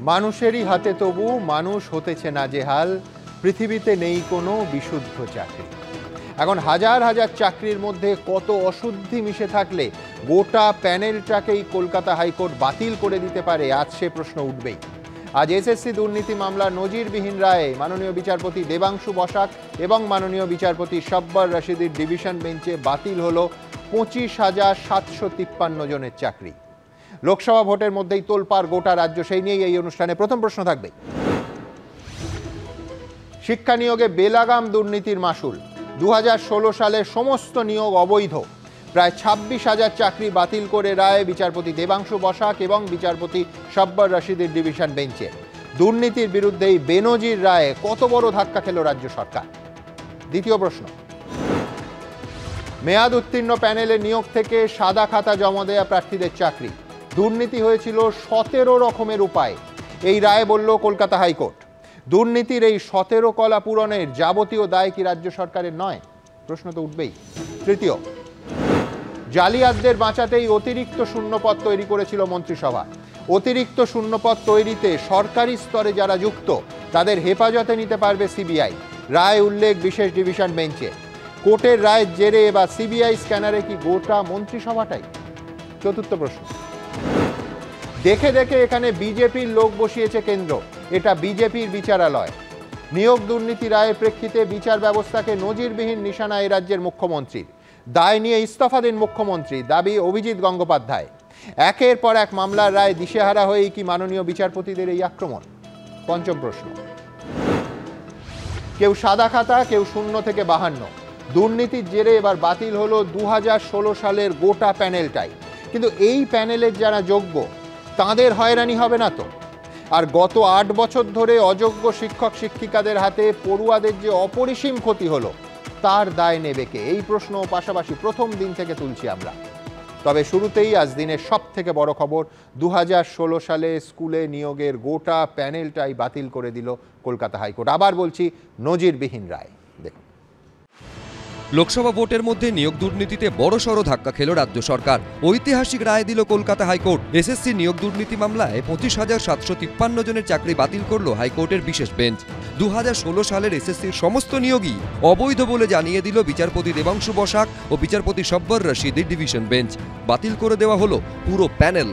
মানুষেরই হাতে তবু মানুষ হতেছে নাজেহাল, পৃথিবীতে নেই কোনো বিশুদ্ধ চাকরি। এখন হাজার হাজার চাকরির মধ্যে কত অশুদ্ধি মিশে থাকলে গোটা প্যানেলটাকেই কলকাতা হাইকোর্ট বাতিল করে দিতে পারে, আজ সে প্রশ্ন উঠবেই। আজ এসএসসি দুর্নীতি মামলা নজিরবিহীন রায়ে মাননীয় বিচারপতি দেবাংশু বসাক এবং মাননীয় বিচারপতি সব্বর রশিদির ডিভিশন বেঞ্চে বাতিল হলো 25,753 জনের চাকরি। লোকসভা ভোটের মধ্যেই তোলপাড় গোটা রাজ্য, সেই নিয়েই এই অনুষ্ঠানে প্রথম প্রশ্ন থাকবে। শিক্ষা নিয়োগে বেলাগাম দুর্নীতির মাসুল। 2016 সালের সমস্ত নিয়োগ অবৈধ। প্রায় 26,000 চাকরি বাতিল করে রায় বিচারপতি দেবাংশু বসাক এবং বিচারপতি সব্বর রশিদের ডিভিশন বেঞ্চে। দুর্নীতির বিরুদ্ধে এই বেনজির রায়ে কত বড় ধাক্কা খেল রাজ্য সরকার? দ্বিতীয় প্রশ্ন, মেয়াদ উত্তীর্ণ প্যানেলে নিয়োগ থেকে সাদা খাতা জমা দেয়া প্রার্থীদের চাকরি। দুর্নীতি হয়েছিল 17 রকমের উপায়, এই রায় বলল কলকাতা হাইকোর্ট। দুর্নীতির এই 17 কলা পূরণের যাবতীয় দায় কি রাজ্য সরকারের নয়? প্রশ্ন তো উঠবেই। তৃতীয়, জালিয়াতদের বাঁচাতেই অতিরিক্ত শূন্যপদ তৈরি করেছিল মন্ত্রিসভা। অতিরিক্ত শূন্যপদ তৈরিতে সরকারি স্তরে যারা যুক্ত তাদের হেফাজতে নিতে পারবে সিবিআই, রায় উল্লেখ বিশেষ ডিভিশন বেঞ্চে। কোর্টের রায়ের জেরে এবার সিবিআই স্ক্যানারে কি গোটা মন্ত্রিসভাটাই? চতুর্থ প্রশ্ন, দেখে দেখে এখানে বিজেপির লোক বসিয়েছে কেন্দ্র, এটা বিজেপির বিচারালয়। নিয়োগ দুর্নীতি রায়ের প্রেক্ষিতে বিচার ব্যবস্থাকে নজিরবিহীন নিশানা এই রাজ্যের মুখ্যমন্ত্রীর। দায় নিয়ে ইস্তফা দিন মুখ্যমন্ত্রী, দাবি অভিজিৎ গঙ্গোপাধ্যায়। একের পর এক মামলার রায় দিশেহারা হয়েই কি মাননীয় বিচারপতিদের এই আক্রমণ? পঞ্চম প্রশ্ন, কেউ সাদা খাতা, কেউ 0 থেকে 52। দুর্নীতির জেরে এবার বাতিল হলো 2016 সালের গোটা প্যানেলটাই। কিন্তু এই প্যানেলের যারা যোগ্য তাদের হয়রানি হবে না তো? আর গত 8 বছর ধরে অযোগ্য শিক্ষক শিক্ষিকাদের হাতে পড়ুয়াদের যে অপরিসীম ক্ষতি হলো তার দায় নেবে কে? এই প্রশ্ন পাশাপাশি প্রথম দিন থেকে তুলছি আমরা। তবে শুরুতেই আজ দিনের সব থেকে বড় খবর, 2016 সালে স্কুলে নিয়োগের গোটা প্যানেলটাই বাতিল করে দিল কলকাতা হাইকোর্ট। আবার বলছি, নজিরবিহীন রায়। দেখুন, লোকসভা ভোটের মধ্যে নিয়োগ দুর্নীতিতে বড়সড় ধাক্কা খেল রাজ্য সরকার। ঐতিহাসিক রায় দিল কলকাতা হাইকোর্ট। এসএসসি নিয়োগ দুর্নীতি মামলায় 25,753 জনের চাকরি বাতিল করল হাইকোর্টের বিশেষ বেঞ্চ। 2016 সালের এসএসসির সমস্ত নিয়োগই অবৈধ বলে জানিয়ে দিল বিচারপতি দেবাংশু বসাক ও বিচারপতি সব্বর রশিদের ডিভিশন বেঞ্চ। বাতিল করে দেওয়া হলো পুরো প্যানেল।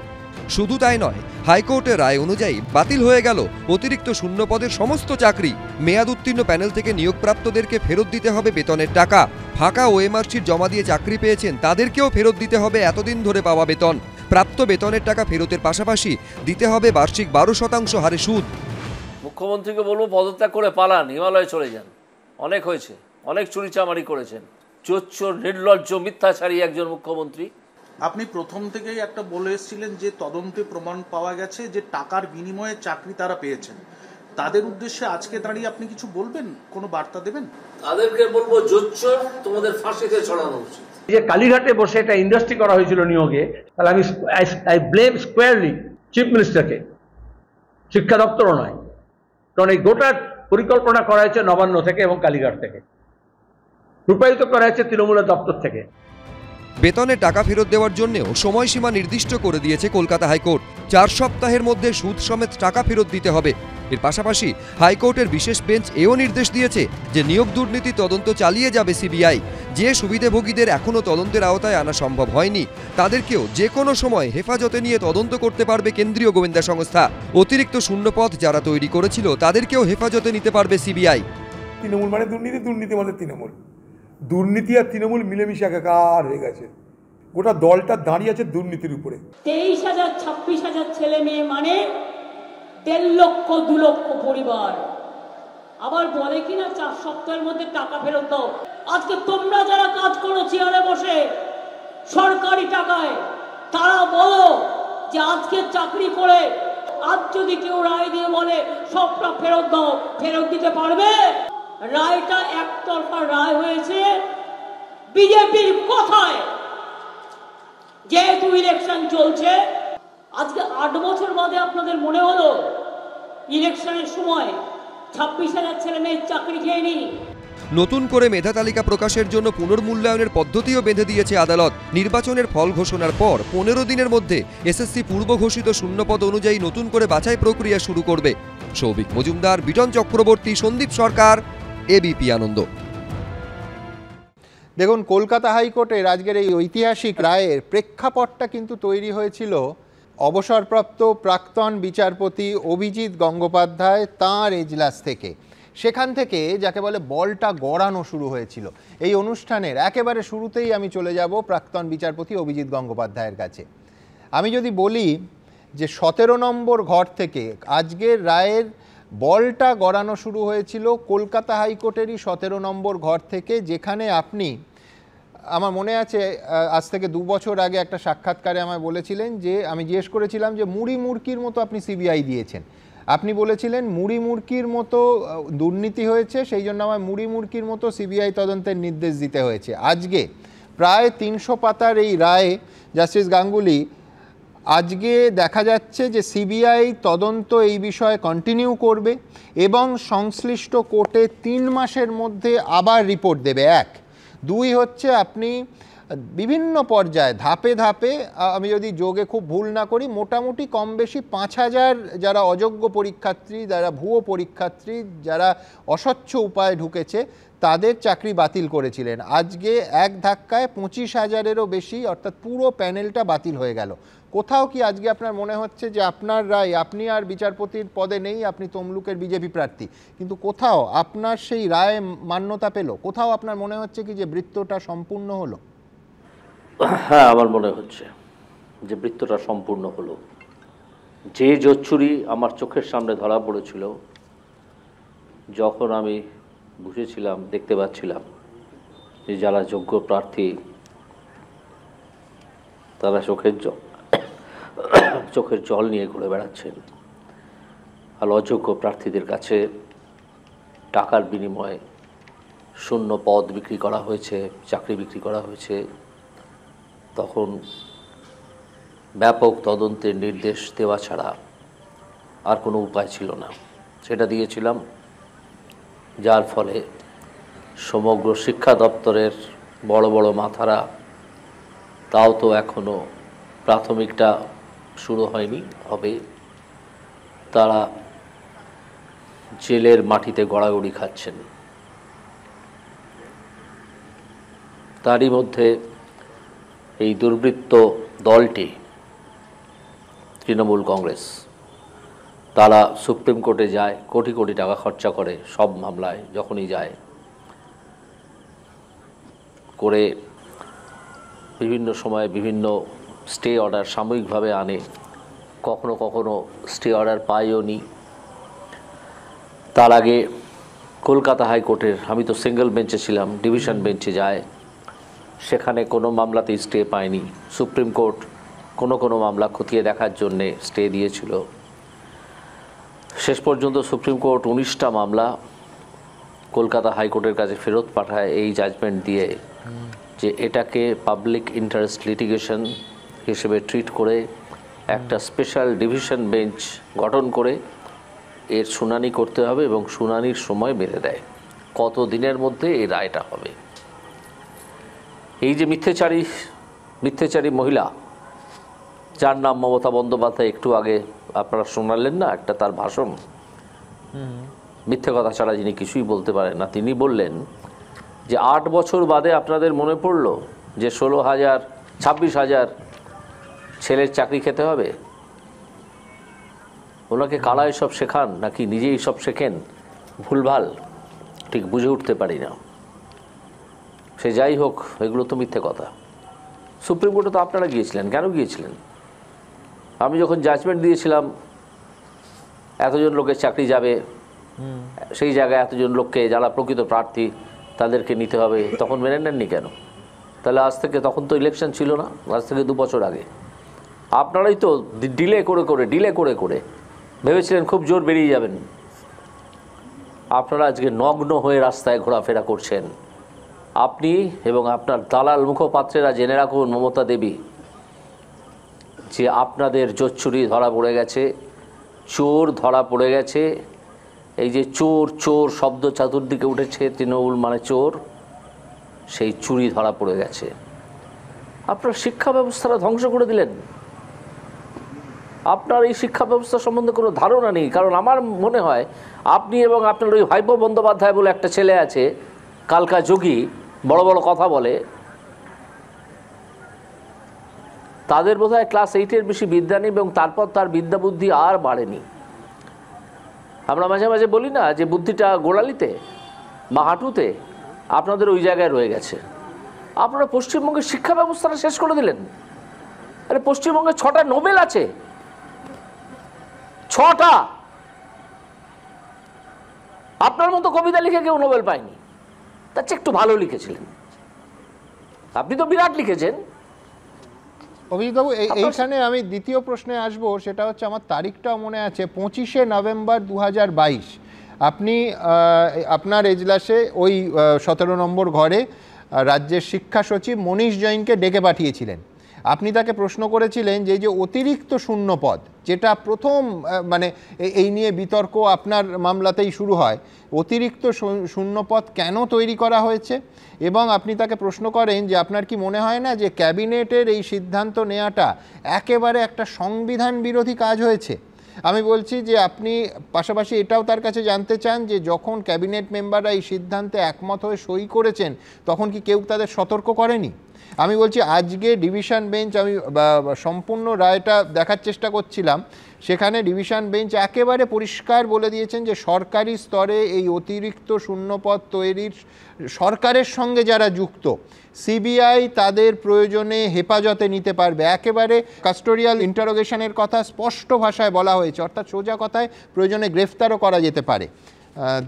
শুধু তাই নয়, হাইকোর্টের রায় অনুযায়ী বাতিল হয়ে গেল অতিরিক্ত শূন্যপদের সমস্ত চাকরি। মেয়াদ উত্তীর্ণ প্যানেল থেকে নিয়োগপ্রাপ্তদেরকে ফেরত দিতে হবে বেতনের টাকা। ফাঁকা ওএমআর শিট জমা দিয়ে চাকরি পেয়েছেন তাদেরকেও ফেরত দিতে হবে এতদিন ধরে পাওয়া বেতন। প্রাপ্ত বেতনের টাকা ফেরতের পাশাপাশি দিতে হবে বার্ষিক 12% হারে সুদ। মুখ্যমন্ত্রীকে বলবো পদত্যাগ করে পালান, হিমালয়ে চলে যান। অনেক হয়েছে, অনেক চুরিচামারি করেছেন। চোর, নির্লজ্জ, মিথ্যাচারী একজন মুখ্যমন্ত্রী। আপনি প্রথম থেকেই একটা বলে এসেছিলেন যে তদন্তে প্রমাণ পাওয়া গেছে যে টাকার বিনিময়ে চাকরি তারা পেয়েছেন। তাদের উদ্দেশ্যে আজকে দাঁড়িয়ে আপনি কিছু বলবেন, কোনো বার্তা দেবেন? তাদেরকে বলবো, জোচ্চোর, তোমাদের ফাঁসিতে চড়ানো উচিত। যে কালীঘাটে বসে একটা ইন্ডাস্ট্রি করা হয়েছিল নিয়োগে, তাহলে আই ব্লেম স্কোয়ারলি চিফ মিনিস্টারকে, শিক্ষা দপ্তরও নয়। কারণ এই গোটা পরিকল্পনা করা হয়েছে নবান্ন থেকে এবং কালীঘাট থেকে, রূপায়িত করা হয়েছে তৃণমূলের দপ্তর থেকে। বেতনের টাকা ফেরত দেওয়ার জন্যও সময়সীমা নির্দিষ্ট করে দিয়েছে কলকাতা হাইকোর্ট। 4 সপ্তাহের মধ্যে সুদ সমেত টাকা ফেরত দিতে হবে। এর পাশাপাশি হাইকোর্টের বিশেষ বেঞ্চ এও নির্দেশ দিয়েছে যে নিয়োগ দুর্নীতি তদন্ত চালিয়ে যাবে সিবিআই। যে সুবিধাভোগীদের এখনও তদন্তের আওতায় আনা সম্ভব হয়নি তাদেরকেও যে কোনো সময় হেফাজতে নিয়ে তদন্ত করতে পারবে কেন্দ্রীয় গোয়েন্দা সংস্থা। অতিরিক্ত শূন্যপদ যারা তৈরি করেছিল তাদেরকেও হেফাজতে নিতে পারবে সিবিআই। তৃণমূল মানে দুর্নীতি, দুর্নীতি মানে তৃণমূল। দুর্নীতি আর তৃণমূল মিলেমিশে একাকার হয়ে গেছে। গোটা দলটা দাঁড়িয়ে আছে দুর্নীতির উপরে। 23,000-26,000 ছেলে মেয়ে মানে 1.5 লক্ষ 2 লক্ষ পরিবার। আবার বলে কিনা 4 সপ্তাহের মধ্যে টাকা ফেরত দাও। আজকে তোমরা যারা কাজ করো চেয়ারে বসে সরকারি টাকায়, তারা বলো যে আজকে চাকরি করে আজ যদি কেউ রায় দিয়ে বলে সবটা ফেরত দাও, ফেরত দিতে পারবে? রায়টা একতরফা রায় হয়েছে বিজেপির কথায়। যেহেতু ইলেকশন চলছে, আজকে 8 বছর বাদে আপনাদের মনে হলো ইলেকশনের সময় 26,000 ছেলে মেয়ের চাকরি খেয়ে নি। নতুন করে মেধা তালিকা প্রকাশের জন্য পুনর্মূল্যায়নের পদ্ধতিও বেঁধে দিয়েছে আদালত। নির্বাচনের ফল ঘোষণার পর 15 দিনের মধ্যে এসএসসি পূর্ব ঘোষিত শূন্যপদ অনুযায়ী নতুন করে বাছাই প্রক্রিয়া শুরু করবে। সৌভিক মজুমদার, বিটন চক্রবর্তী, সন্দীপ সরকার, এবিপি আনন্দ। দেখুন, কলকাতা হাইকোর্টের আজকের এই ঐতিহাসিক রায়ের প্রেক্ষাপটটা কিন্তু তৈরি হয়েছিল অবসরপ্রাপ্ত প্রাক্তন বিচারপতি অভিজিৎ গঙ্গোপাধ্যায় তাঁর এজলাস থেকে। সেখান থেকে যাকে বলে বলটা গড়ানো শুরু হয়েছিল। এই অনুষ্ঠানের একেবারে শুরুতেই আমি চলে যাব প্রাক্তন বিচারপতি অভিজিৎ গঙ্গোপাধ্যায়ের কাছে। আমি যদি বলি যে 17 নম্বর ঘর থেকে আজকের রায়ের বলটা গড়ানো শুরু হয়েছিল কলকাতা হাইকোর্টেরই 17 নম্বর ঘর থেকে, যেখানে আপনি, আমার মনে আছে আজ থেকে 2 বছর আগে একটা সাক্ষাৎকারে আমায় বলেছিলেন যে, আমি জিজ্ঞেস করেছিলাম যে মুড়ি মুড়কির মতো আপনি সিবিআই দিয়েছেন। আপনি বলেছিলেন মুড়ি মুড়কির মতো দুর্নীতি হয়েছে, সেই জন্য আমার মুড়ি মুড়কির মতো সিবিআই তদন্তের নির্দেশ দিতে হয়েছে। আজকে প্রায় 300 পাতার এই রায়ে জাস্টিস গাঙ্গুলি, আজকে দেখা যাচ্ছে যে সিবিআই তদন্ত এই বিষয়ে কন্টিনিউ করবে এবং সংশ্লিষ্ট কোর্টে 3 মাসের মধ্যে আবার রিপোর্ট দেবে। 1, 2 হচ্ছে আপনি বিভিন্ন পর্যায়ে ধাপে ধাপে, আমি যদি যোগে খুব ভুল না করি, মোটামুটি কম বেশি 5000 যারা অযোগ্য পরীক্ষার্থী, যারা ভুয়ো পরীক্ষার্থী, যারা অস্বচ্ছ উপায়ে ঢুকেছে, তাদের চাকরি বাতিল করেছিলেন। আজকে এক ধাক্কায় 25,000-এরও বেশি, অর্থাৎ পুরো প্যানেলটা বাতিল হয়ে গেল। কোথাও কি আজকে আপনার মনে হচ্ছে যে আপনার রায়, আপনি আর বিচারপতির পদে নেই, আপনি তমলুকের বিজেপি প্রার্থী, কিন্তু কোথাও আপনার সেই রায় মান্যতা পেল? কোথাও আপনার মনে হচ্ছে কি যে বৃত্তটা সম্পূর্ণ হলো? হ্যাঁ, আমার মনে হচ্ছে যে বৃত্তটা সম্পূর্ণ হলো। যে জোচ্চুরি আমার চোখের সামনে ধরা পড়েছিল, যখন আমি বুঝেছিলাম, দেখতে পাচ্ছিলাম যে যারা যোগ্য প্রার্থী তারা চোখের জল নিয়ে ঘুরে বেড়াচ্ছেন, আর অযোগ্য প্রার্থীদের কাছে টাকার বিনিময়ে শূন্য পদ বিক্রি করা হয়েছে, চাকরি বিক্রি করা হয়েছে, তখন ব্যাপক তদন্তের নির্দেশ দেওয়া ছাড়া আর কোনো উপায় ছিল না। সেটা দিয়েছিলাম, যার ফলে সমগ্র শিক্ষা দপ্তরের বড় বড় মাথারা, তাও তো এখনও প্রাথমিকটা শুরু হয়নি, হবে, তারা জেলের মাটিতে গড়াগড়ি খাচ্ছেন। তারই মধ্যে এই দুর্বৃত্ত দলটি, তৃণমূল কংগ্রেস, তারা সুপ্রিম কোর্টে যায়, কোটি কোটি টাকা খরচা করে সব মামলায়, যখনই যায় করে বিভিন্ন সময় বিভিন্ন স্টে অর্ডার সাময়িকভাবে আনে, কখনো কখনো স্টে অর্ডার পাইও নি। তার আগে কলকাতা হাইকোর্টের, আমি তো সিঙ্গেল বেঞ্চে ছিলাম, ডিভিশন বেঞ্চে যায়, সেখানে কোনো মামলাতেই স্টে পায়নি। সুপ্রিম কোর্ট কোনো মামলা খতিয়ে দেখার জন্যে স্টে দিয়েছিল। শেষ পর্যন্ত সুপ্রিম কোর্ট 19টা মামলা কলকাতা হাইকোর্টের কাছে ফেরত পাঠায় এই জাজমেন্ট দিয়ে যে এটাকে পাবলিক ইন্টারেস্ট লিটিগেশন হিসেবে ট্রিট করে একটা স্পেশাল ডিভিশন বেঞ্চ গঠন করে এর শুনানি করতে হবে এবং শুনানির সময় বেঁধে দেয় কত দিনের মধ্যে এই রায়টা হবে। এই যে মিথ্যেচারী মহিলা, যার নাম মমতা বন্দ্যোপাধ্যায়, একটু আগে আপনারা শোনালেন না একটা তার ভাষণ, মিথ্যে কথা ছাড়া যিনি কিছুই বলতে পারেন না, তিনি বললেন যে 8 বছর বাদে আপনাদের মনে পড়ল যে 16,000 26,000 ছেলের চাকরি খেতে হবে। ওনাকে কারা এসব শেখান নাকি নিজেই সব শেখেন, ভুলভাল ঠিক বুঝে উঠতে পারি না। সে যাই হোক, এগুলো তো মিথ্যে কথা। সুপ্রিম কোর্টে তো আপনারা গিয়েছিলেন, কেন গিয়েছিলেন? আমি যখন জাজমেন্ট দিয়েছিলাম এতজন লোকের চাকরি যাবে, সেই জায়গায় এতজন লোককে, যারা প্রকৃত প্রার্থী তাদেরকে নিতে হবে, তখন মেনে নেননি কেন? তাহলে আজ থেকে, তখন তো ইলেকশন ছিল না, আজ থেকে 2 বছর আগে আপনারাই তো ডিলে করে ভেবেছিলেন খুব জোর বেরিয়ে যাবেন। আপনারা আজকে নগ্ন হয়ে রাস্তায় ঘোরাফেরা করছেন। আপনি এবং আপনার দালাল মুখপাত্রেরা জেনে রাখুন, মমতা দেবী, যে আপনাদের জোচ্চুরি ধরা পড়ে গেছে, চোর ধরা পড়ে গেছে, এই যে চোর চোর শব্দ চতুর্দিকে উঠেছে, তৃণমূল মানে চোর, সেই চুরি ধরা পড়ে গেছে। আপনার শিক্ষা ব্যবস্থাটা ধ্বংস করে দিলেন। আপনার এই শিক্ষা ব্যবস্থা সম্বন্ধে কোনো ধারণা নেই। কারণ আমার মনে হয় আপনি এবং আপনার ওই ভাইপো বন্দ্যোপাধ্যায় বলে একটা ছেলে আছে, কালকা যোগী, বড় বড় কথা বলে, তাদের বোধহয় ক্লাস 8-এর বেশি বিদ্যা নেই এবং তারপর তার বিদ্যা বুদ্ধি আর বাড়েনি। আমরা মাঝে মাঝে বলি না যে বুদ্ধিটা গোড়ালিতে বা হাঁটুতে, আপনাদের ওই জায়গায় রয়ে গেছে। আপনারা পশ্চিমবঙ্গের শিক্ষা ব্যবস্থাটা শেষ করে দিলেন। আরে পশ্চিমবঙ্গে 6টা নোবেল আছে, 6টা। আপনার মতো কবিতা লিখে কেউ নোবেল পায়নি, তার চেয়ে একটু ভালো লিখেছিলেন। আপনি তো বিরাট লিখেছেন। অভিজিৎবাবু, এইখানে আমি দ্বিতীয় প্রশ্নে আসবো, সেটা হচ্ছে আমার তারিখটাও মনে আছে, 25শে নভেম্বর 2022 আপনি আপনার এজলাসে ওই 17 নম্বর ঘরে রাজ্যের শিক্ষা সচিব মনীষ জৈনকে ডেকে পাঠিয়েছিলেন। আপনি তাকে প্রশ্ন করেছিলেন যে এই যে অতিরিক্ত শূন্যপদ, যেটা প্রথম মানে এই নিয়ে বিতর্ক আপনার মামলাতেই শুরু হয়, অতিরিক্ত শূন্যপদ কেন তৈরি করা হয়েছে, এবং আপনি তাকে প্রশ্ন করেন যে আপনার কি মনে হয় না যে ক্যাবিনেটের এই সিদ্ধান্ত নেওয়াটা একেবারে একটা সংবিধান বিরোধী কাজ হয়েছে। আমি বলছি যে আপনি পাশাপাশি এটাও তার কাছে জানতে চান যে যখন ক্যাবিনেট মেম্বাররা এই সিদ্ধান্তে একমত হয়ে সই করেছেন তখন কি কেউ তাদের সতর্ক করেনি। আমি বলছি আজকে ডিভিশন বেঞ্চ, আমি সম্পূর্ণ রায়টা দেখার চেষ্টা করছিলাম, সেখানে ডিভিশন বেঞ্চ একেবারে পরিষ্কার বলে দিয়েছেন যে সরকারি স্তরে এই অতিরিক্ত শূন্যপদ তৈরির সরকারের সঙ্গে যারা যুক্ত, সিবিআই তাদের প্রয়োজনে হেফাজতে নিতে পারবে। একেবারে কাস্টোডিয়াল ইন্টারোগেশনের কথা স্পষ্ট ভাষায় বলা হয়েছে, অর্থাৎ সোজা কথায় প্রয়োজনে গ্রেফতারও করা যেতে পারে।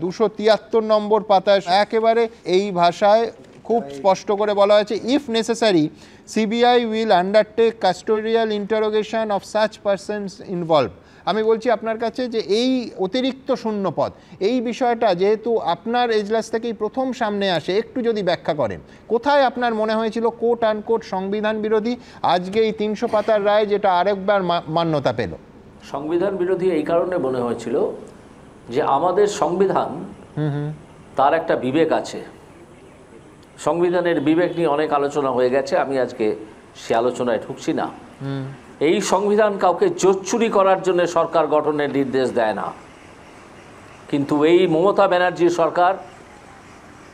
273 নম্বর পাতায় একেবারে এই ভাষায় খুব স্পষ্ট করে বলা হয়েছে, if necessary CBI will undertake custodial interrogation of such persons involve. আমি বলছি আপনার কাছে যে এই অতিরিক্ত শূন্যপদ, এই বিষয়টা যেহেতু আপনার এজলাস থেকেই প্রথম সামনে আসে, একটু যদি ব্যাখ্যা করেন কোথায় আপনার মনে হয়েছিল কোট আনকোট সংবিধান বিরোধী, আজকে এই 300 পাতার রায় যেটা আরেকবার মান্যতা পেল। সংবিধান বিরোধী এই কারণে মনে হয়েছিল যে আমাদের সংবিধান তার একটা বিবেক আছে। সংবিধানের বিবেক নিয়ে অনেক আলোচনা হয়ে গেছে, আমি আজকে সে আলোচনায় ঢুকছি না। এই সংবিধান কাউকে জোচ্চুরি করার জন্য সরকার গঠনের নির্দেশ দেয় না, কিন্তু এই মমতা ব্যানার্জির সরকার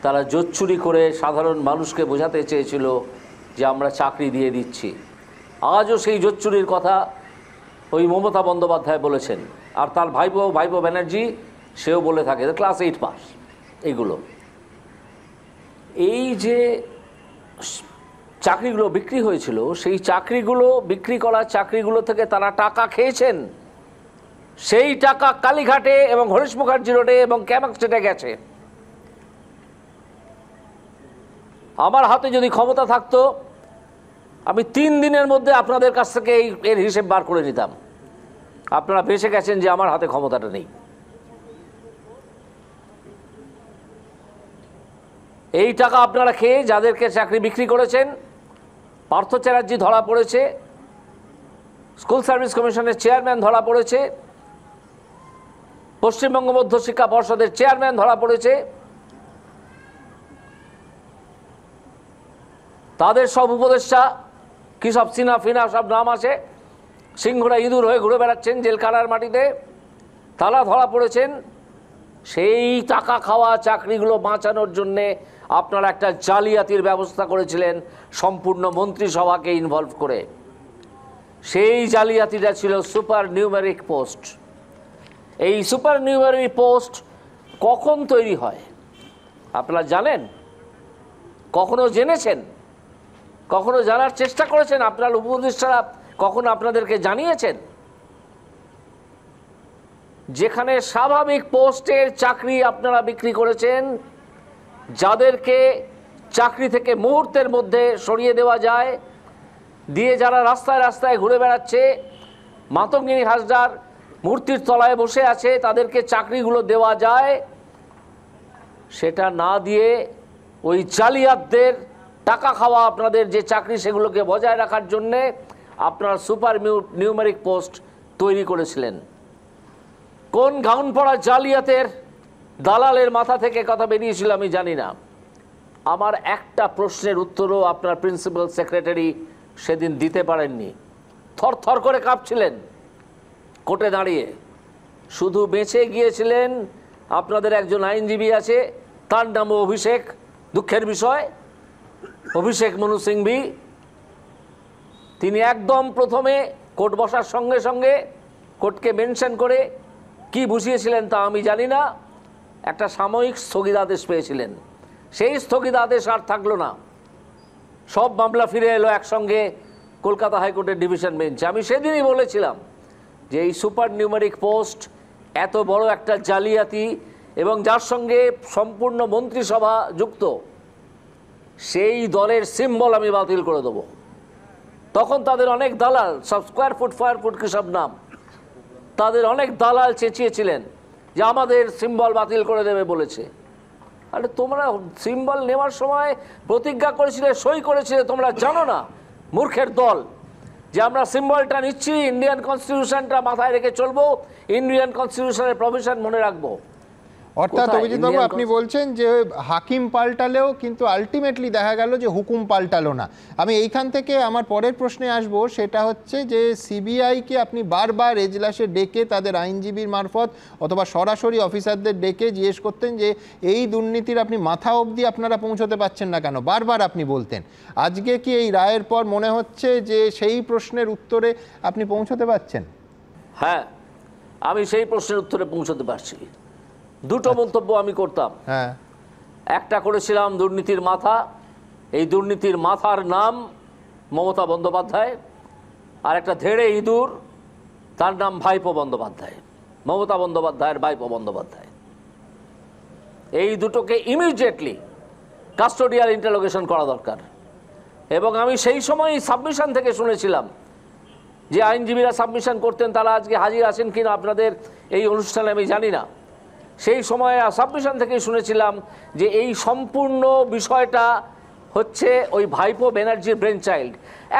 তারা জোচ্চুরি করে সাধারণ মানুষকে বোঝাতে চেয়েছিল যে আমরা চাকরি দিয়ে দিচ্ছি। আজও সেই জোচ্চুরির কথা ওই মমতা বন্দ্যোপাধ্যায় বলেছেন, আর তার ভাইপো ব্যানার্জি সেও বলে থাকে, ক্লাস 8 পাস। এইগুলো, এই যে চাকরিগুলো বিক্রি হয়েছিল, সেই চাকরিগুলো বিক্রি করা চাকরিগুলো থেকে তারা টাকা খেয়েছেন। সেই টাকা কালীঘাটে এবং হরিশ মুখার্জি রোডে এবং ক্যামাক স্ট্রিটে গেছে। আমার হাতে যদি ক্ষমতা থাকতো আমি 3 দিনের মধ্যে আপনাদের কাছ থেকে এর হিসেব বার করে নিতাম। আপনারা বেঁচে গেছেন যে আমার হাতে ক্ষমতাটা নেই। এই টাকা আপনারা খেয়ে যাদেরকে চাকরি বিক্রি করেছেন, পার্থ চ্যাটার্জি ধরা পড়েছে, স্কুল সার্ভিস কমিশনের চেয়ারম্যান ধরা পড়েছে, পশ্চিমবঙ্গ মধ্য শিক্ষা পর্ষদের চেয়ারম্যান ধরা পড়েছে, তাদের সব উপদেষ্টা কি সব সিনা ফিনা সব নাম আছে, সিংহরা ইঁদুর হয়ে ঘুরে বেড়াচ্ছেন জেলখানার মাটিতে, তারা ধরা পড়েছেন। সেই টাকা খাওয়া চাকরিগুলো বাঁচানোর জন্যে আপনারা একটা জালিয়াতির ব্যবস্থা করেছিলেন সম্পূর্ণ মন্ত্রিসভাকে ইনভলভ করে। সেই জালিয়াতিটা ছিল সুপার নিউমেরিক পোস্ট। এই সুপার নিউমেরিক পোস্ট কখন তৈরি হয় আপনারা জানেন? কখনো জেনেছেন? কখনো জানার চেষ্টা করেছেন? আপনার উপদেষ্টারা কখনো আপনাদেরকে জানিয়েছেন? যেখানে স্বাভাবিক পোস্টের চাকরি আপনারা বিক্রি করেছেন, যাদেরকে চাকরি থেকে মুহূর্তের মধ্যে সরিয়ে দেওয়া যায়, দিয়ে যারা রাস্তায় রাস্তায় ঘুরে বেড়াচ্ছে, মাতঙ্গিনী হাসদার মূর্তির তলায় বসে আছে, তাদেরকে চাকরিগুলো দেওয়া যায়, সেটা না দিয়ে ওই জালিয়াতদের টাকা খাওয়া আপনাদের যে চাকরি সেগুলোকে বজায় রাখার জন্যে আপনারা সুপার নিউমেরিক পোস্ট তৈরি করেছিলেন। কোন গাউন পড়া জালিয়াতের দালালের মাথা থেকে কথা বেরিয়েছিল আমি জানি না। আমার একটা প্রশ্নের উত্তরও আপনার প্রিন্সিপাল সেক্রেটারি সেদিন দিতে পারেননি। থরথর করে কাঁপছিলেন কোর্টে দাঁড়িয়ে। শুধু বেঁচে গিয়েছিলেন আপনাদের একজন আইনজীবী আছে, তার নামও অভিষেক। দুঃখের বিষয়, অভিষেক মনু সিংভি, তিনি একদম প্রথমে কোর্ট বসার সঙ্গে সঙ্গে কোর্টকে মেনশন করে কি বুঝিয়েছিলেন তা আমি জানি না, একটা সাময়িক স্থগিতাদেশ পেয়েছিলেন। সেই স্থগিতাদেশ আর থাকলো না, সব মামলা ফিরে এলো একসঙ্গে কলকাতা হাইকোর্টের ডিভিশন বেঞ্চে। আমি সেদিনই বলেছিলাম যে এই সুপার নিউমেরিক পোস্ট এত বড় একটা জালিয়াতি এবং যার সঙ্গে সম্পূর্ণ মন্ত্রিসভা যুক্ত, সেই দলের সিম্বল আমি বাতিল করে দেবো। তখন তাদের অনেক দালাল, সব স্কোয়ার ফুট ফায়ার ফুট কি সব নাম, তাদের অনেক দালাল চেঁচিয়েছিলেন যে আমাদের সিম্বল বাতিল করে দেবে বলেছে। আরে তোমরা সিম্বল নেওয়ার সময় প্রতিজ্ঞা করেছিলে, সই করেছিলে, তোমরা জানো না মূর্খের দল যে আমরা সিম্বলটা নিচ্ছি, ইন্ডিয়ান কনস্টিটিউশনটা মাথায় রেখে চলবো, ইন্ডিয়ান কনস্টিটিউশনের প্রভিশন মনে রাখবো। অর্থাৎ অভিজিৎবাবু আপনি বলছেন যে হাকিম পাল্টালেও কিন্তু আলটিমেটলি দেখা গেল যে হুকুম পাল্টালো না। আমি এইখান থেকে আমার পরের প্রশ্নে আসবো, সেটা হচ্ছে যে সিবিআইকে আপনি বারবার এজলাসে ডেকে তাদের আইনজীবীর মারফত অথবা সরাসরি অফিসারদের ডেকে জিজ্ঞেস করতেন যে এই দুর্নীতির আপনি মাথা অবধি আপনারা পৌঁছতে পারছেন না কেন, বারবার আপনি বলতেন। আজকে কি এই রায়ের পর মনে হচ্ছে যে সেই প্রশ্নের উত্তরে আপনি পৌঁছতে পারছেন? হ্যাঁ, আমি সেই প্রশ্নের উত্তরে পৌঁছতে পারছি। দুটো মন্তব্য আমি করতাম। একটা করেছিলাম দুর্নীতির মাথা, এই দুর্নীতির মাথার নাম মমতা বন্দ্যোপাধ্যায়, আর একটা ধেড়ে ইঁদুর, তার নাম ভাইপো বন্দ্যোপাধ্যায়, মমতা বন্দ্যোপাধ্যায়ের ভাইপো বন্দ্যোপাধ্যায়। এই দুটোকে ইমিডিয়েটলি কাস্টোডিয়াল ইন্টারোগেশন করা দরকার। এবং আমি সেই সময় সাবমিশন থেকে শুনেছিলাম যে আইনজীবীরা সাবমিশন করতেন, তারা আজকে হাজির আছেন কিনা আপনাদের এই অনুষ্ঠানে আমি জানি না। সেই সময় সাবমিশন থেকেই শুনেছিলাম যে এই সম্পূর্ণ বিষয়টা হচ্ছে ওই ভাইপো ব্যানার্জির ব্রেন চাইল্ড।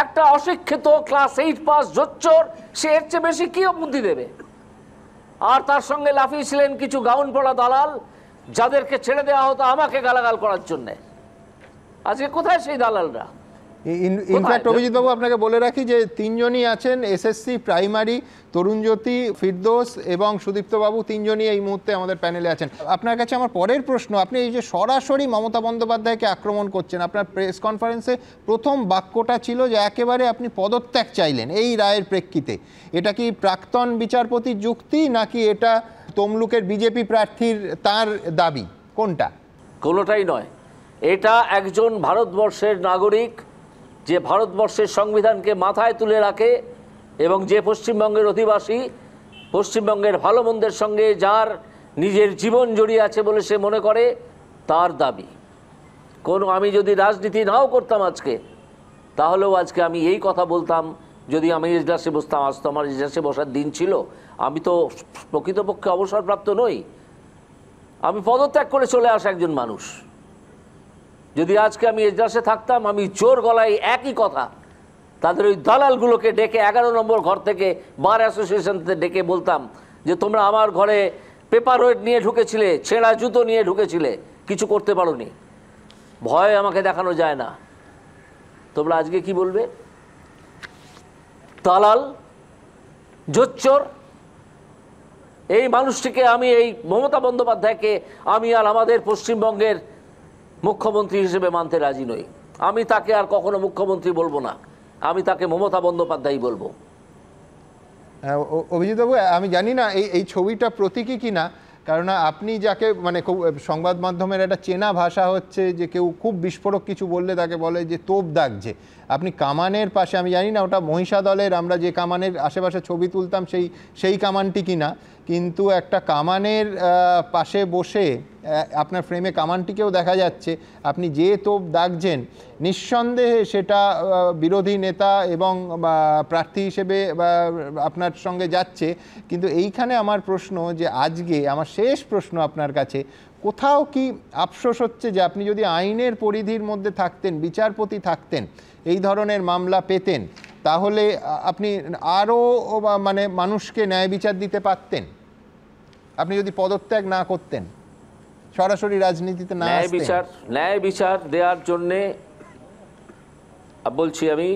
একটা অশিক্ষিত ক্লাস 8 পাস জোচ্চোর, সে এর চেয়ে বেশি কী বুদ্ধি দেবে? আর তার সঙ্গে লাফিয়েছিলেন কিছু গাউন পড়া দালাল, যাদেরকে ছেড়ে দেওয়া হতো আমাকে গালাগাল করার জন্যে। আজকে কোথায় সেই দালালরা? ইনফ্যাক্ট অভিজিৎবাবু আপনাকে বলে রাখি যে তিনজনই আছেন, এসএসসি প্রাইমারি, তরুণজ্যোতি, ফিরদৌস এবং সুদীপ্তবাবু, তিনজনই এই মুহূর্তে আমাদের প্যানেলে আছেন। আপনার কাছে আমার পরের প্রশ্ন, আপনি এই যে সরাসরি মমতা বন্দ্যোপাধ্যায়কে আক্রমণ করছেন, আপনার প্রেস কনফারেন্সে প্রথম বাক্যটা ছিল যে একেবারে আপনি পদত্যাগ চাইলেন এই রায়ের প্রেক্ষিতে। এটা কি প্রাক্তন বিচারপতির যুক্তি, নাকি এটা তমলুকের বিজেপি প্রার্থীর তার দাবি, কোনটা? কোনোটাই নয়। এটা একজন ভারতবর্ষের নাগরিক যে ভারতবর্ষের সংবিধানকে মাথায় তুলে রাখে এবং যে পশ্চিমবঙ্গের অধিবাসী, পশ্চিমবঙ্গের ভালো মন্দের সঙ্গে যার নিজের জীবন জড়িয়ে আছে বলে সে মনে করে, তার দাবি। আমি যদি রাজনীতি নাও করতাম আজকে, তাহলেও আজকে আমি এই কথা বলতাম যদি আমি এজলাসে বসতাম। আজ তো আমার এজলাসে বসার দিন ছিল, আমি তো প্রকৃতপক্ষে অবসরপ্রাপ্ত নই, আমি পদত্যাগ করে চলে আসা একজন মানুষ। যদি আজকে আমি এজলাসে থাকতাম, আমি জোর গলায় একই কথা তাদের ওই দালালগুলোকে ডেকে 11 নম্বর ঘর থেকে, বার অ্যাসোসিয়েশন থেকে ডেকে বলতাম যে তোমরা আমার ঘরে পেপার ওয়েট নিয়ে ঢুকেছিলে, ছেঁড়া জুতো নিয়ে ঢুকেছিলে, কিছু করতে পারোনি, ভয় আমাকে দেখানো যায় না। তোমরা আজকে কি বলবে? দালাল, জোচ্চোর, এই মানুষটিকে আমি, এই মমতা বন্দ্যোপাধ্যায়কে আমি আর আমাদের পশ্চিমবঙ্গের মুখ্যমন্ত্রী হিসেবে মানতে রাজি নই। আমি তাকে আর কখনো মুখ্যমন্ত্রী বলবো না, আমি তাকে মমতা বন্দ্যোপাধ্যায় বলবো। অভিজিৎবাবু, আমি জানি না এই ছবিটা প্রতীকী কিনা, কারণ আপনি যাকে মানে খুব সংবাদ মাধ্যমের একটা চেনা ভাষা হচ্ছে যে কেউ খুব বিস্ফোরক কিছু বললে তাকে বলে যে তোপ দাগছে। আপনি কামানের পাশে, আমি জানি না ওটা মহিষা দলের আমরা যে কামানের আশেপাশে ছবি তুলতাম সেই কামানটি কিনা, কিন্তু একটা কামানের পাশে বসে আপনার ফ্রেমে কামানটিকেও দেখা যাচ্ছে। আপনি যে তোপ দাগছেন নিঃসন্দেহে সেটা বিরোধী নেতা এবং প্রার্থী হিসেবে আপনার সঙ্গে যাচ্ছে। কিন্তু এইখানে আমার প্রশ্ন যে আজকে আমার শেষ প্রশ্ন আপনার কাছে, কোথাও কি আফসোস হচ্ছে যে আপনি যদি আইনের পরিধির মধ্যে থাকতেন, বিচারপতি থাকতেন, এই ধরনের মামলা পেতেন, তাহলে আপনি আরও মানে মানুষকে ন্যায় বিচার দিতে পারতেন, আপনি যদি পদত্যাগ না করতেন? সরাসরি রাজনীতিতে না আসতেন? ন্যায় বিচার দেওয়ার জন্যে বলছি আমি,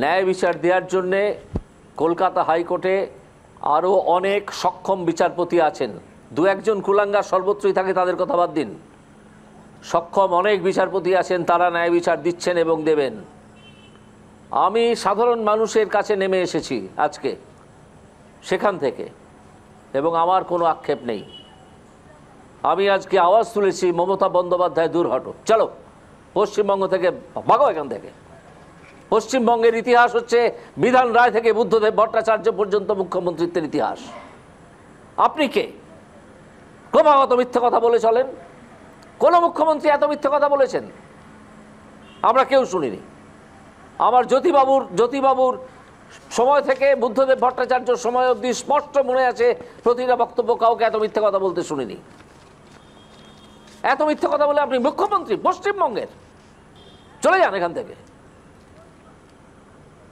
ন্যায় বিচার দেওয়ার জন্যে কলকাতা হাইকোর্টে আরও অনেক সক্ষম বিচারপতি আছেন। দু একজন কুলাঙ্গার সর্বত্রই থাকে, তাদের কথা বাদ দিন। সক্ষম অনেক বিচারপতি আছেন, তারা ন্যায় বিচার দিচ্ছেন এবং দেবেন। আমি সাধারণ মানুষের কাছে নেমে এসেছি আজকে সেখান থেকে, এবং আমার কোনো আক্ষেপ নেই। আমি আজকে আওয়াজ তুলেছি, মমতা বন্দ্যোপাধ্যায় দূর হটো, চলো পশ্চিমবঙ্গ থেকে ভাগো এখান থেকে। পশ্চিমবঙ্গের ইতিহাস হচ্ছে বিধান রায় থেকে বুদ্ধদেব ভট্টাচার্য পর্যন্ত মুখ্যমন্ত্রীত্বের ইতিহাস। আপনি কে? ক্রমাগত মিথ্যে কথা বলে চলেন। কোন মুখ্যমন্ত্রী এত মিথ্যে কথা বলেছেন? আমরা কেউ শুনিনি। আমার জ্যোতিবাবুর সময় থেকে বুদ্ধদেব ভট্টাচার্যর সময় অবধি স্পষ্ট মনে আছে, প্রতিটা বক্তব্য কাউকে এত মিথ্যে কথা বলতে শুনিনি। এত মিথ্যে কথা বলে আপনি মুখ্যমন্ত্রী পশ্চিমবঙ্গের, চলে যান এখান থেকে,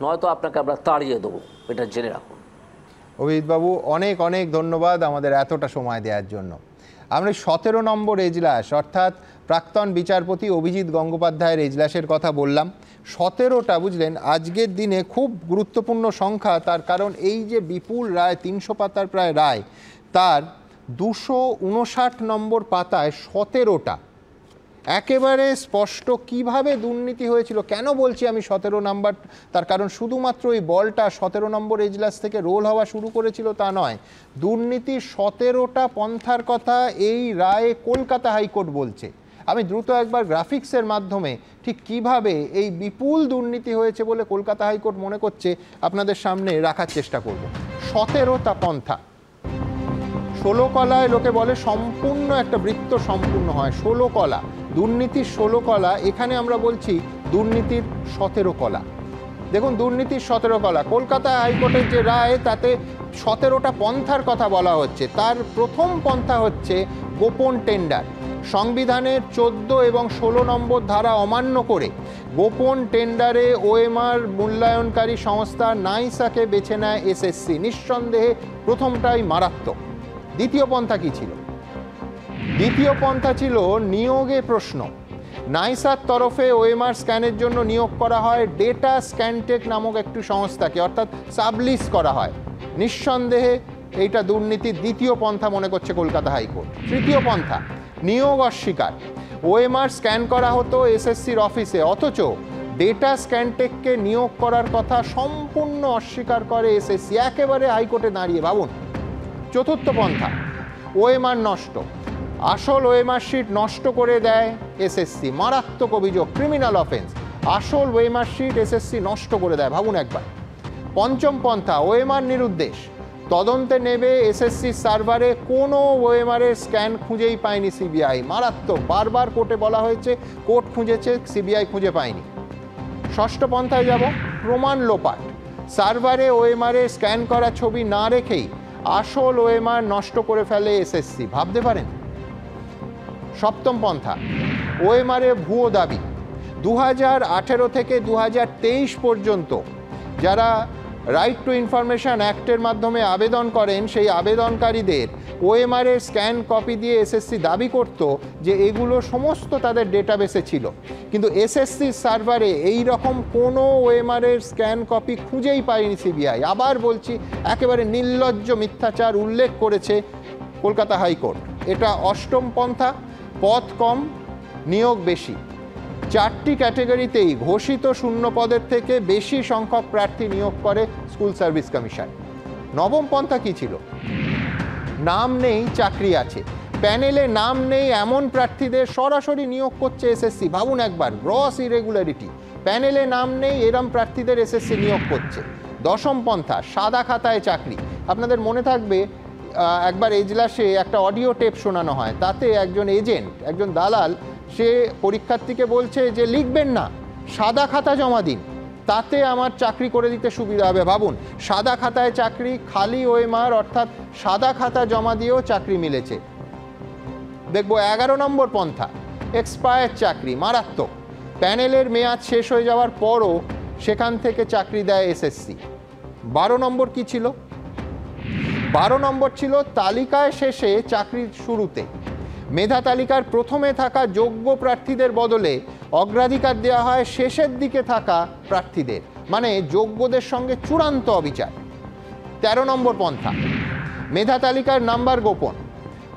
নয়তো আপনাকে আমরা তাড়িয়ে দেবো, এটা জেনে রাখুন। অভিজিৎবাবু, অনেক অনেক ধন্যবাদ আমাদের এতটা সময় দেওয়ার জন্য। আমরা 17 নম্বর এজলাস অর্থাৎ প্রাক্তন বিচারপতি অভিজিৎ গঙ্গোপাধ্যায়ের এজলাসের কথা বললাম। 17টা, বুঝলেন, আজকের দিনে খুব গুরুত্বপূর্ণ সংখ্যা। তার কারণ এই যে বিপুল রায়, 300 পাতার প্রায় রায়, তার 259 নম্বর পাতায় 17টা একেবারে স্পষ্ট কিভাবে দুর্নীতি হয়েছিল। কেন বলছি আমি 17 নম্বর? তার কারণ শুধুমাত্র এই বলটা 17 নম্বর এজলাস থেকে রোল হওয়া শুরু করেছিল তা নয়, দুর্নীতি 17টা পন্থার কথা এই রায়ে কলকাতা হাইকোর্ট বলছে। আমি দ্রুত একবার গ্রাফিক্সের মাধ্যমে ঠিক কিভাবে এই বিপুল দুর্নীতি হয়েছে বলে কলকাতা হাইকোর্ট মনে করছে আপনাদের সামনে রাখার চেষ্টা করব। 17টা পন্থা। 16 কলায় লোকে বলে সম্পূর্ণ একটা বৃত্ত সম্পূর্ণ হয়। 16 কলা, দুর্নীতির 16 কলা। এখানে আমরা বলছি দুর্নীতির 17 কলা। দেখুন, দুর্নীতির 17 কলা। কলকাতা হাইকোর্টের যে রায়, তাতে 17টা পন্থার কথা বলা হচ্ছে। তার প্রথম পন্থা হচ্ছে গোপন টেন্ডার। সংবিধানের 14 এবং 16 নম্বর ধারা অমান্য করে গোপন টেন্ডারে ওএমআর মূল্যায়নকারী সংস্থা নাইসাকে বেছে নেয় এসএসসি। নিঃসন্দেহে প্রথমটাই মারাত্মক। দ্বিতীয় পন্থা কি ছিল? দ্বিতীয় পন্থা ছিল নিয়োগে প্রশ্ন। নাইসার তরফে ওএমআর স্ক্যানের জন্য নিয়োগ করা হয় ডেটা স্ক্যানটেক নামক একটি সংস্থাকে, অর্থাৎ সাবলিস করা হয়। নিঃসন্দেহে এইটা দুর্নীতির দ্বিতীয় পন্থা মনে করছে কলকাতা হাইকোর্ট। তৃতীয় পন্থা নিয়োগ অস্বীকার। ওএমআর স্ক্যান করা হতো এসএসসির অফিসে, অথচ ডেটা স্ক্যানটেককে নিয়োগ করার কথা সম্পূর্ণ অস্বীকার করে এসএসসি, একেবারে হাইকোর্টে দাঁড়িয়ে। ভাবুন। চতুর্থ পন্থা ওএমআর নষ্ট। আসল ওএমআর শিট নষ্ট করে দেয় এসএসসি। মারাত্মক অভিযোগ, ক্রিমিনাল অফেন্স। আসল ওএমআর শিট এসএসসি নষ্ট করে দেয়, ভাবুন একবার। পঞ্চম পন্থা ওএমআর নিরুদ্দেশ। তদন্তে নেবে এসএসসি সার্ভারে কোনো ওএমআরের স্ক্যান খুঁজেই পায়নি সিবিআই। মারাত্মক। বারবার কোর্টে বলা হয়েছে, কোর্ট খুঁজেছে, সিবিআই খুঁজে পায়নি। ষষ্ঠ পন্থায় যাব, প্রমাণ লোপাট। সার্ভারে ওএমআরের স্ক্যান করা ছবি না রেখেই আসল ওএমআর নষ্ট করে ফেলে এসএসসি, ভাবতে পারেন। সপ্তম পন্থা ওএমআরে ভুয়ো দাবি। 2018 থেকে 2023 পর্যন্ত যারা রাইট টু ইনফরমেশন অ্যাক্টের মাধ্যমে আবেদন করেন, সেই আবেদনকারীদের ওএমআরের স্ক্যান কপি দিয়ে এসএসসি দাবি করত যে এগুলো সমস্ত তাদের ডেটাবেসে ছিল, কিন্তু এসএসসির সার্ভারে এই রকম কোনো ওএমআরের স্ক্যান কপি খুঁজেই পায়নি সিবিআই। আবার বলছি, একেবারে নির্লজ্জ মিথ্যাচার উল্লেখ করেছে কলকাতা হাইকোর্ট। এটা অষ্টম পন্থা। পদ কম, নিয়োগ বেশি। 4টি ক্যাটেগরিতেই ঘোষিত শূন্য পদের থেকে বেশি সংখ্যক প্রার্থী নিয়োগ করে স্কুল সার্ভিস কমিশন। নবম পন্থা কি ছিল? নাম নেই, চাকরি আছে। প্যানেলে নাম নেই এমন প্রার্থীদের সরাসরি নিয়োগ করছে এসএসসি। ভাবুন একবার, গ্রস ইরেগুলারিটি। প্যানেলে নাম নেই এরম প্রার্থীদের এসএসসি নিয়োগ করছে। দশম পন্থা সাদা খাতায় চাকরি। আপনাদের মনে থাকবে, একবার এজলাসে একটা অডিও টেপ শোনানো হয়। তাতে একজন এজেন্ট, একজন দালাল, সে পরীক্ষার্থীকে বলছে যে লিখবেন না, সাদা খাতা জমা দিন, তাতে আমার চাকরি করে দিতে সুবিধা হবে। ভাবুন, সাদা খাতায় চাকরি, খালি ওএমআর, অর্থাৎ সাদা খাতা জমা দিয়েও চাকরি মিলেছে। দেখব 11 নম্বর পন্থা এক্সপায়ার চাকরি। মারাত্মক। প্যানেলের মেয়াদ শেষ হয়ে যাওয়ার পরও সেখান থেকে চাকরি দেয় এসএসসি। 12 নম্বর কি ছিল? 12 নম্বর ছিল তালিকায় শেষে চাকরির শুরুতে। মেধা তালিকার প্রথমে থাকা যোগ্য প্রার্থীদের বদলে অগ্রাধিকার দেওয়া হয় শেষের দিকে থাকা প্রার্থীদের, মানে যোগ্যদের সঙ্গে চূড়ান্ত অবিচার। 13 নম্বর পন্থা, মেধা তালিকার নাম্বার গোপন।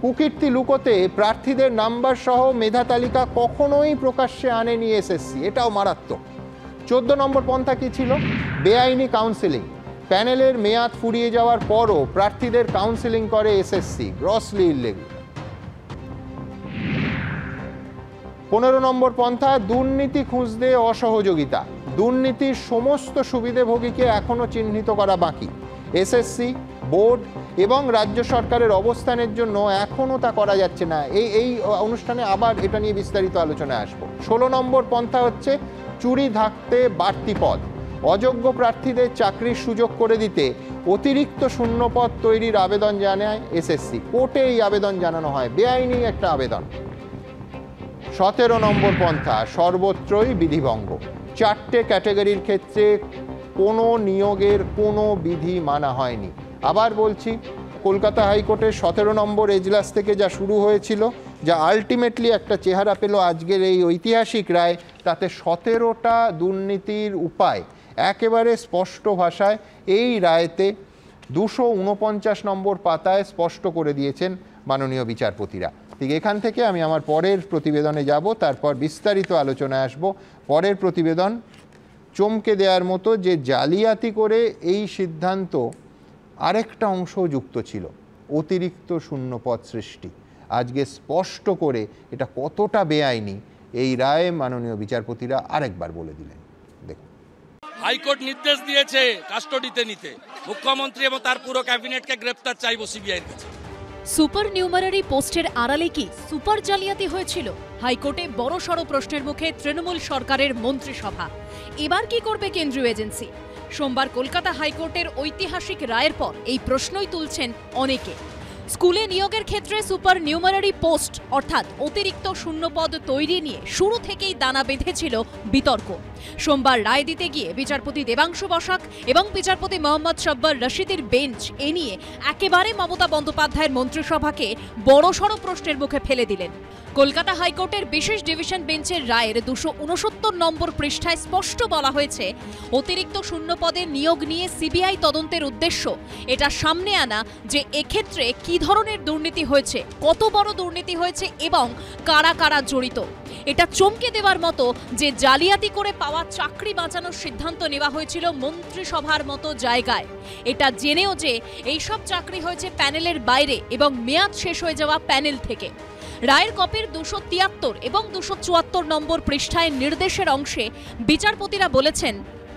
কুকীর্তি লুকোতে প্রার্থীদের নাম্বার সহ মেধা তালিকা কখনোই প্রকাশ্যে আনেনি এসএসসি, এটাও মারাত্মক। 14 নম্বর পন্থা কি ছিল? বেআইনি কাউন্সেলিং। প্যানেলের মেয়াদ ফুরিয়ে যাওয়ার পরও প্রার্থীদের কাউন্সেলিং করে এসএসসি, গ্রসলি ইললিগাল। 15 নম্বর পন্থা, দুর্নীতি খুঁজতে অসহযোগিতা। দুর্নীতির সমস্ত সুবিধাভোগীকে এখনও চিহ্নিত করা বাকি। এসএসসি, বোর্ড এবং রাজ্য সরকারের অবস্থানের জন্য এখনও তা করা যাচ্ছে না। এই অনুষ্ঠানে আবার এটা নিয়ে বিস্তারিত আলোচনায় আসবো। 16 নম্বর পন্থা হচ্ছে চুরি ঢাকতে বাড়তি পদ। অযোগ্য প্রার্থীদের চাকরির সুযোগ করে দিতে অতিরিক্ত শূন্যপদ তৈরির আবেদন জানায় এসএসসি। কোর্টে এই আবেদন জানানো হয়, বেআইনি একটা আবেদন। 17 নম্বর পন্থা, সর্বত্রই বিধিভঙ্গ। 4টে ক্যাটাগরির ক্ষেত্রে কোনো নিয়োগের কোনো বিধি মানা হয়নি। আবার বলছি, কলকাতা হাইকোর্টের 17 নম্বর এজলাস থেকে যা শুরু হয়েছিল, যা আলটিমেটলি একটা চেহারা পেল আজকের এই ঐতিহাসিক রায়, তাতে 17টা দুর্নীতির উপায় একেবারে স্পষ্ট ভাষায় এই রায়তে 249 নম্বর পাতায় স্পষ্ট করে দিয়েছেন মাননীয় বিচারপতিরা। ঠিক এখান থেকে আমি আমার পরের প্রতিবেদনে যাব, তারপর বিস্তারিত আলোচনায় আসব। পরের প্রতিবেদন চমকে দেওয়ার মতো, যে জালিয়াতি করে এই সিদ্ধান্ত আরেকটা অংশও যুক্ত ছিল, অতিরিক্ত শূন্যপদ সৃষ্টি। আজকে স্পষ্ট করে এটা কতটা বেআইনি এই রায়ে মাননীয় বিচারপতিরা আরেকবার বলে দিলেন। দেখুন, হাইকোর্ট নির্দেশ দিয়েছে কাস্টডিতে নিতে। মুখ্যমন্ত্রী এবং তার পুরো ক্যাবিনেটকে গ্রেফতার চাইবো সিবিআইয়ের কাছে। সুপার নিউমারারি পোস্টের আড়ালে কি সুপার জালিয়াতি হয়েছিল? হাইকোর্টে বড়সড় প্রশ্নের মুখে তৃণমূল সরকারের মন্ত্রিসভা। এবার কি করবে কেন্দ্রীয় এজেন্সি? সোমবার কলকাতা হাইকোর্টের ঐতিহাসিক রায়ের পর এই প্রশ্নই তুলছেন অনেকে। স্কুলে নিয়োগের ক্ষেত্রে সুপার নিউমারারি পোস্ট অর্থাৎ অতিরিক্ত শূন্যপদ তৈরি নিয়ে শুরু থেকেই দানা বেঁধেছিল বিতর্ক। সোমবার রায় দিতে গিয়ে বিচারপতি দেবাংশু বসাক এবং বিচারপতি মোহাম্মদ সাব্বার রশিদের বেঞ্চ এ নিয়ে একেবারে মমতা বন্দ্যোপাধ্যায়ের মন্ত্রিসভাকে বড়সড় প্রশ্নের মুখে ফেলে দিলেন। কলকাতা হাইকোর্টের বিশেষ ডিভিশন বেঞ্চের রায়ের 269 নম্বর পৃষ্ঠায় স্পষ্ট বলা হয়েছে, অতিরিক্ত শূন্যপদে নিয়োগ নিয়ে সিবিআই তদন্তের উদ্দেশ্য এটা সামনে আনা যে এক্ষেত্রে কি ধরনের দুর্নীতি হয়েছে, কত বড় দুর্নীতি হয়েছে এবং কারা কারা জড়িত। এটা চমকে দেওয়ার মতো যে জালিয়াতি করে পাওয়া চাকরি বাঁচানোর সিদ্ধান্ত নেওয়া হয়েছিল মন্ত্রিসভার মতো জায়গায়। এটা জেনেও যে এইসব চাকরি হয়েছে প্যানেলের বাইরে এবং মেয়াদ শেষ হয়ে যাওয়া প্যানেল থেকে। রায়ের কপির 273 এবং 274 নম্বর পৃষ্ঠায় নির্দেশের অংশে বিচারপতিরা বলেছেন,